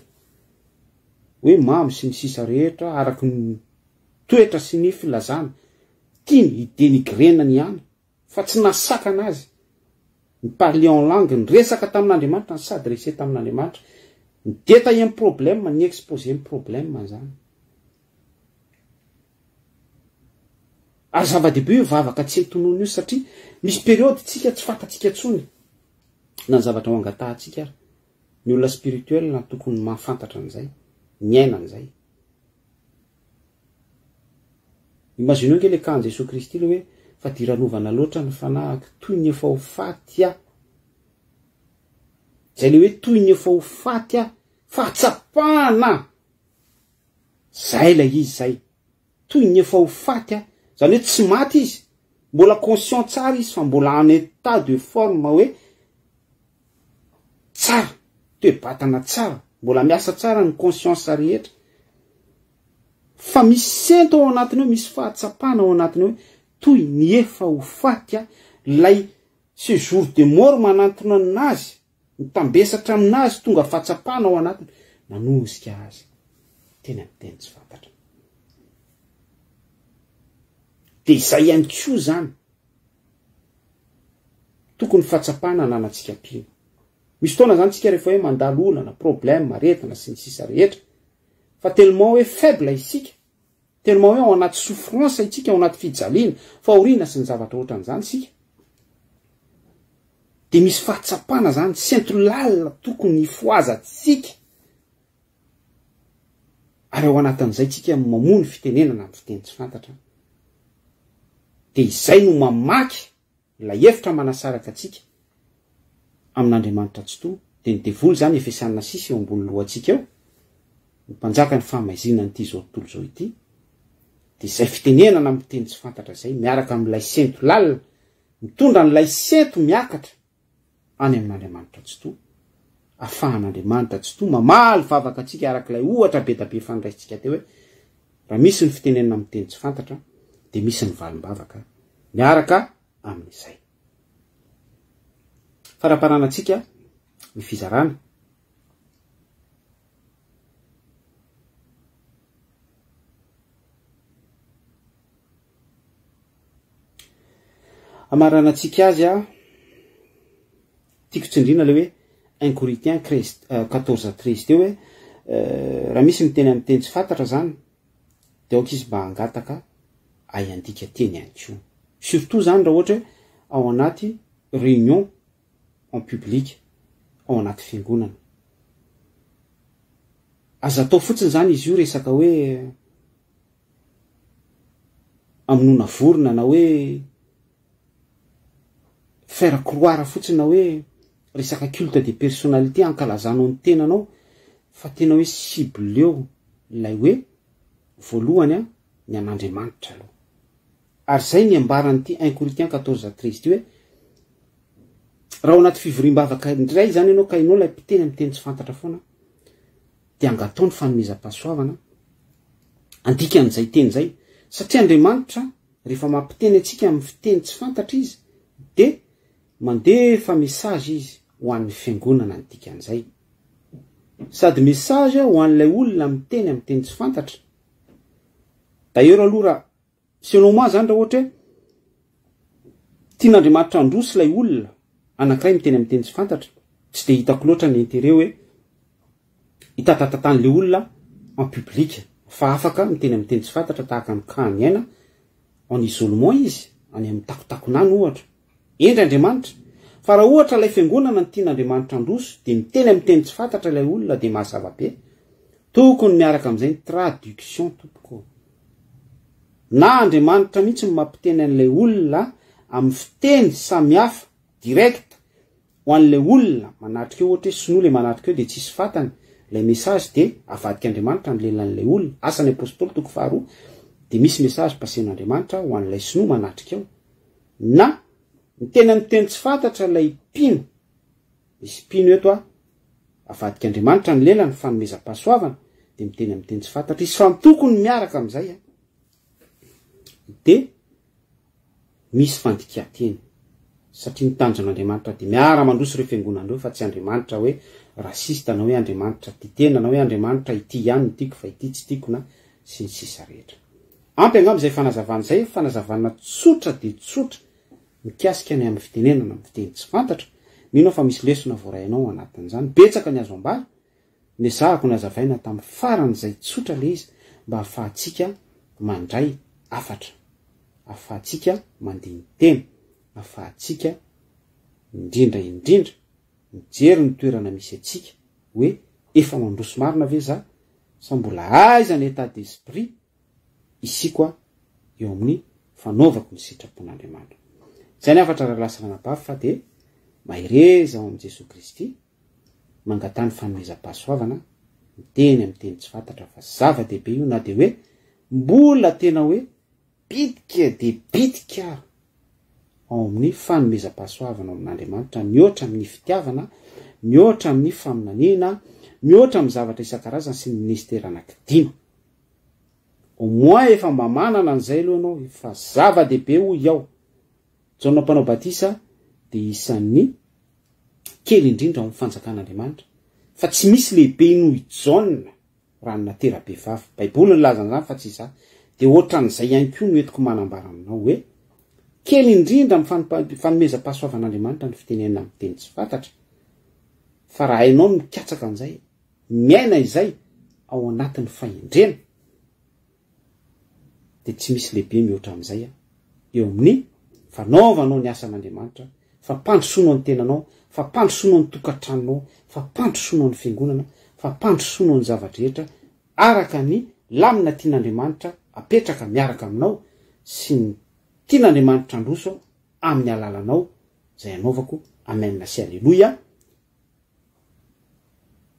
hoe mamy sy ny sisa rehetra araky ny toetra sy ny filazana tiany idénigrena ny ana fa tsy nasaka anazy ny parler en langue ny resaka tamin'Andriamanitra ny s'adresser tamin'Andriamanitra ny détailler ny problème ny exposer ny problème zany ary zava-dehibe io vavaka tsy tonono io satria misy période tsika tsy fantatsika tsony na ny zavatra ho angatahantsika ary ny olona spirituel na tokony mahafantatra an'izay ny aina an'izay imagine ke le kan Jesosy Kristy le hoe fa diranovana loatra ny fanahiko toy ny efa ho faty zay le hoe toy ny efa ho faty fahatsapana zay la izy zay toy ny efa ho faty zany hoe tsy maty izy mbola conscient tsara izy fa mbola en état de forme hoe tsara toe-batana tsara mbola miasa tsara ny conscience rehetra fa misy sento ao anatiny hoe misy fahatsapana ao anatiny hoe toy ny efa ho faty lay ce jour de mort manantona anazy mitambesatra aminazy tonga fahatsapana ao anatiny nanosika azy teny amin'ny teny tsy fantatra de izay ihany koa zany tokony fahatsapana ananatsika pino misy fotoana zany tsika rehefa hoe mandalo olana problème aretina sy ny sisa rehetra fa tellement hoe faible isika tellement hoe ao anaty souffrance itsika ao anaty fijaliana fa orina sy ny zavatra ohatran'izany sika de misy fahatsapana zany sentolala tokony foazatsika ary ao anatin'izay tsika mamony fitenenana amin'ny fiteny tsy fantatra de izay no mamaky la efitra manasaraka atsika amin'Andriamanitra tsy to de ny devoly zany Efesianina 6 eo ambony lohatsika eo ny mpanjaka ny fahamaizina n'ity zao tontolo zao ity de izay fitenenana amin'ny teny tsy fantatra zay miaraka amin'ilay sento lalina mitondra n'ilay sento miakatra any amin'Andriamanitra tsy to afahan'Andriamanitra tsy to mamaly vavaka atsika arak'ilay ohatra be da be fandraisitsika teo hoe raha misy ny fitenenana amin'ny teny tsy fantatra de misy ny valim-bavaka miaraka amin'izay faraparanantsika ny fizarana amaranantsika azy tiako tsindrina le hoe 1 Corinthiens 14:13 teo hoe raha misy miteny amin'ny teny tsy fantatra zany de aoka izy mba hangataka ayandika teny ihany koa surtout zany raha ohatra hoe ao anaty réunion en public ao anaty fiangonana aza atao fotsiny zany izy io resaka hoe aminona vorona na hoe faire croire fotsiny na hoe resaka culte de personnalité ankalazanao ny tenanao fa tena hoe cible eo lay hoe voalohany ny an'Andriamanitra aloha. Ary zay ny ambaran'ity 1 Corinthiens 14:13 ty hoe raha ao anaty fivoriam-bavaka indray zany ianao ka ianao lay mpiteny amin'ny teny tsy fantatra foana, de angatao ny fanomezam-pahasoavana andikan'izay teny zay, satria Andriamanitra rehefa mampiteny atsika amin'ny fiteny tsy fantatra izy de mandefa mesazy izy ho an'ny fiangonana andikan'izay, sady mesazy ho an'ilay olona miteny amin'ny teny tsy fantatra. D'ailleurs aloha raha selon moi zany raha ohatra hoe tian'Andriamanitra androso ilay olona anankiray miteny amin'ny teny tsy fantatra, tsy de hitako loatra ny intérêt hoe hitatatatany le olona en public, fa afaka miteny amin'ny teny tsy fantatra tahaka ny kany aina en isolement izy any amin'ny takotakonany ohatra, endry Andriamanitra. Fa raha ohatra ilay fiangonana ny tian'Andriamanitra androso de miteny amin'ny teny tsy fantatra ilay olona de mahazava be, tokony miaraka amin'izay ny traduction tompoko. Na Andriamanitra mihitsy ny mampiteny an'ilay olona amin'ny fiteny samihafa direct ho an'ilay olona manatrika eo, ohatra hoe sinoa le manatrika eo de tsisy fatany lay message de avadika Andriamanitra ny lelan'ilay olona. Asan'ny apôstôly toko 2 de misy message pasen'Andriamanitra ho an'ilay sinoa manatrika eo. Na miteny amin'ny teny tsy fantatra lay mpino, misy mpino eto avadika Andriamanitra ny lelany fanomezam-pahasoavana de miteny amin'ny teny tsy fantatra izy, fa tokony miaraka amin'izay de misy fandikateny, satria ny tanjon'Andriamanitra de miara mandroso ireo fiangonan'ireo fa tsy Andriamanitra hoe rasista na hoe Andriamanitra ity tena na hoe Andriamanitra ity ihany no tiako fa ity tsy tiako na sy ny sisa rehetra. Ampy angamba izay fanazavana zay, fanazavana tsotra de tsotra mikasika ny amin'ny fitenenana amin'ny fiteny tsy fantatra. Mino fa misy lesona voarainao anatin'izany, betsaka ny azo ambala ny zahako ny azavaina tamin'ny faran'izay tsotra le izy mba ahafahantsika mandray afatra, ahafahantsika mandiny teny, ahafahantsika indrindra mijery ny toerana misy atsika hoe efa mandroso marina ve za sa mbola aiza ny état d'esprit isiko eo amin'ny fanaovako ny sitrapon'Andriamanitra. Zay ny afatra raha lasa nanabavy fa de mahireza ao amin'i Jesosy Kristy mangatany fanomezam-pahasoavana miteny amin'ny teny tsy fantatra, fa zava-dehibe io, na de hoe mbola tena hoe bitika de bitika ao amin'ny fanomezam-pahasoavana amin'Andriamanitra, mihoatra amin'ny fitiavana, mihoatra amin'ny faminaniana, mihoatra amin'ny zavatra isan-karazany sy ny ministera anankidimy. Au moins efa mba manana an'izay aloha ianao, fa zava-dehibe ho iaho. Jaona mpanao batisa de isan'ny kely indrindra ao amin'ny fanjakan'Andriamanitra, fa tsy misy lehibe noho i Jaona raha ny natera be vavy. Baiboly ny laza an'izany fa tsy za. De ohatran'izay ihany koa no entiko manambara aminao hoe kely indrindra amin'ny fanomezam-pahasoavan'Andriamanitra ny fitenenana amin'ny teny tsy fantatra. Fa raha hainao no mikatsaka an'izay, miaina izay ao anatin'ny fahendrena, de tsy misy lehibe mihoatra amin'izay eo amin'ny fanaovanao ny asan'Andriamanitra, fa mpandrosoanao ny tenanao, fa mpandrosoanao ny tokantranonao, fa mpandrosoanao ny fiangonana, fa mpandrosoanao ny zavatra rehetra araka ny lamina tian'Andriamanitra apetraka miaraka aminao sy ny tian'Andriamanitra androso amin'ny alalanao. Zay anaovako, amen sy alleluia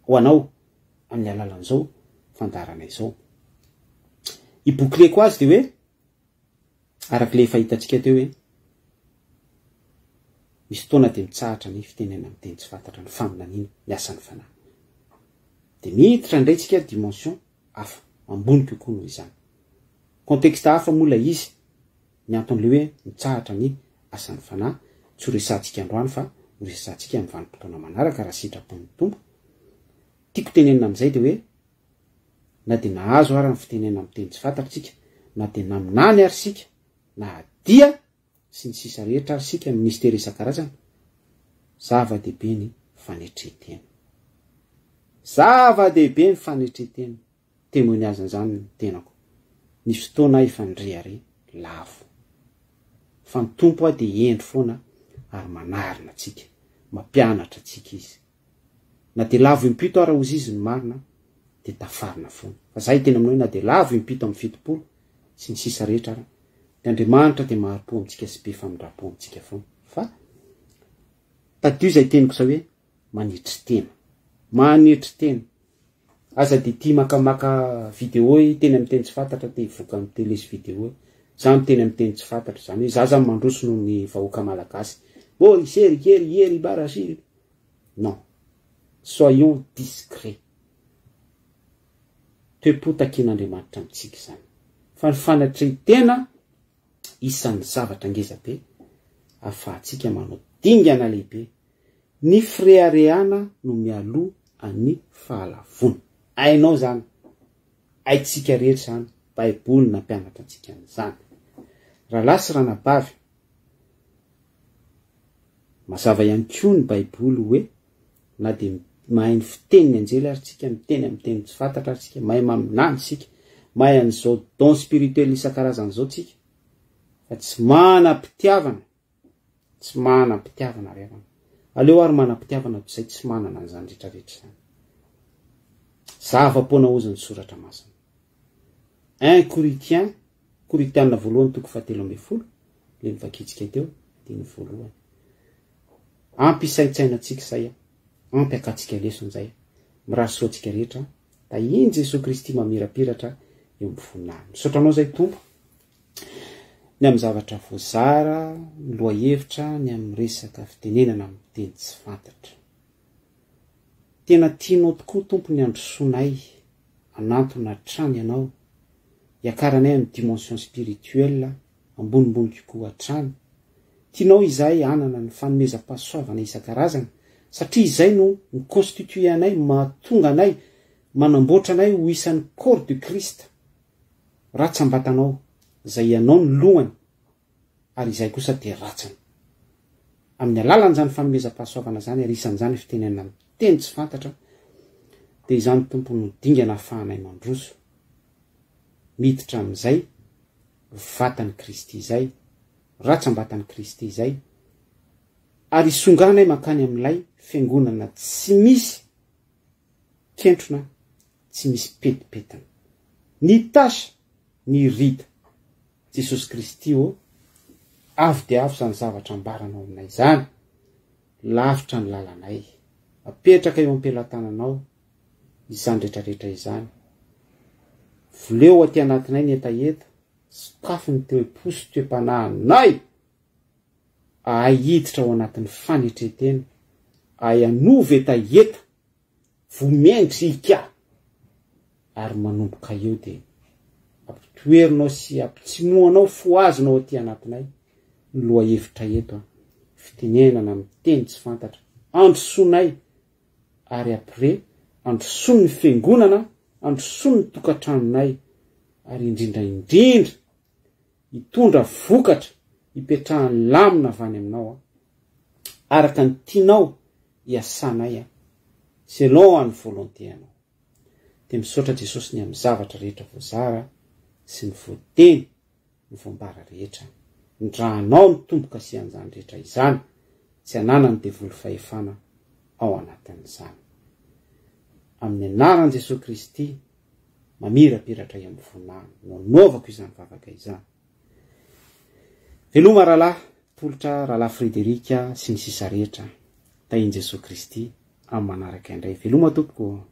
ho anao amin'ny alalan'izao fandarana izao. Iboucleko azy de hoe arak'le fahitantsika teo hoe misy fotoana de mitsahatra ny fitenena amin'ny teny tsy fantatra, ny faminaniana, ny asan'ny fanahy. De miditra indray tsika dimension hafa, ambony kokoa noho izany. Contexte hafa moa ilay izy, ny anton'le hoe mitsahatra ny asan'ny fanahy, tsy ho resantsika androany fa ho resantsika amin'ny vanim-potoana manaraka raha sitrapon'ny Tompo. Tiako tenenina amin'izay de hoe na de nahazo ary ny fitenena amin'ny teny tsy fantatra tsika, na de naminany ary sika, na adia sy ny sisa rehetra ary sika amin'ny ministera isan-karazany, zava-dehibe ny fanetretena. Zava-dehibe ny fanetretena. Témoignage-n'izany ny tenako. Nisy fotoana efa nirehare lavo. Fa ny Tompo de endry foana ary manarina atsika, mampianatra atsika izy. Na de lavo impito ara ozy izy ny marina, de tafarina foana. Fa zay tena aminao na de lavo impito amin'ny fitopolo sy ny sisa rehetra ara, de Andriamanitra de maharo-po amintsika sy be famindrapo amintsika foana. Fa tadio zay teniko sa hoe manetry tena. Manetry tena. aza de ty makamaka video teny amy teny tsy fantatra te hivoaka amy tele sy video za miteny amy teny tsy fantatra zany hoe za zany mandroso no ny vahoaka malagasy isery kery ery barasiry non soyons discret toe-potakin'Andriamanitra amitsika zany fa ny fanatretena isan'ny zavatra ngezabe afahantsika manao dingana lehibe ny fireharehana no mialoha any fahalavona ainao zany aitsika rehetra zany baiboly nampianatra antsika an'izany raha lasy ranabavy mazava ihany koa ny baiboly hoe na de mahay ny fiteniny anjely ary tsika miteny amy teny tsy fantatra ary tsika mahay maminany sika mahay an'izao don spirituel isan-karazany zao tsika fa tsy manam-pitiavana revana aleo ary manam-pitiavana toy izay tsy manana an'izany rehetrarehetra zany zava-poana oziny soratra masina 1 Korinthiana voalohany toko 7:10 le nivakitsika teo diny voalohany ampy isaitsainantsika zay ampy akatsika leson'izay mirasoantsika rehetra da iny Jesosy Kristy mamirapiratra eo amy voninahiny misotranao zay tompo ny amy zavatra voazara ny loha hevitra ny amy resaka fitenenana amy teny tsy fantatra tena tianao tokoa tompo ny androsonay anantona trany ianao hiakaranay amy dimension spirituelle ambonimbony kokoa hatrany tianao izay anana ny fanomezam-pahasoavana isan-karazany satria izay no miconstitue anay mahatonga anay manamboatra anay ho isan'ny corps de Christ ratsambatanao zay ianao ny lohany ary izay kosa de ratsany amin'ny alalan'izany fanomezam-pahasoavana zany ary isan'izany fitenenana amy teny tsy fantatra de izany tompo no dingana ahafahanay mandroso miditra am'izay vatany Kristy izay ratsambatan'ny Kristy izay ary isonganay makany am'ilay fiangonana tsy misy kentrona tsy misy petipetana ny tasy ny rita Jesosy Kristy avy de avy zany zavatra ambaranao aminay zany lavitra ny lalanay apetraka eo am-pelatananao izany rehetrarehetra izany voleo aty anatinay ny etaeta sokafy ny toe-posy toe-panahinay ahiditra ao anatin'ny fanetretena ayanova etaeta vomiengrika ary manomboka eo de ampitoerinao sy ampitsimoanao foazonao aty anatinay ny loha hevitra eto fitenenana amy teny tsy fantatra androsonay ary apre androsony ny fiangonana androsony ny tokantranonay ary indrindraindrindra hitondra vokatra hipetrahany lamina avany aminao araka ny tianao hiasanay selon any volonté anao de misaotra Jesosy ny amy zavatra rehetra voazara sy ny voateny ny voambara rehetra ndrahanao mitomboka sy an'izany rehetra izany tsy ananany devoly fahefana ao anatin'izany amin'ny anaran'i Jesosy Kristy mamirapiratra eo amy voninahiny no anaovako izany vavaka izany veloma rahalahy tolotra rahalahy Frederika sy ny sisa rehetra tahin Jesosy Kristy amy manaraka indray veloma tompoko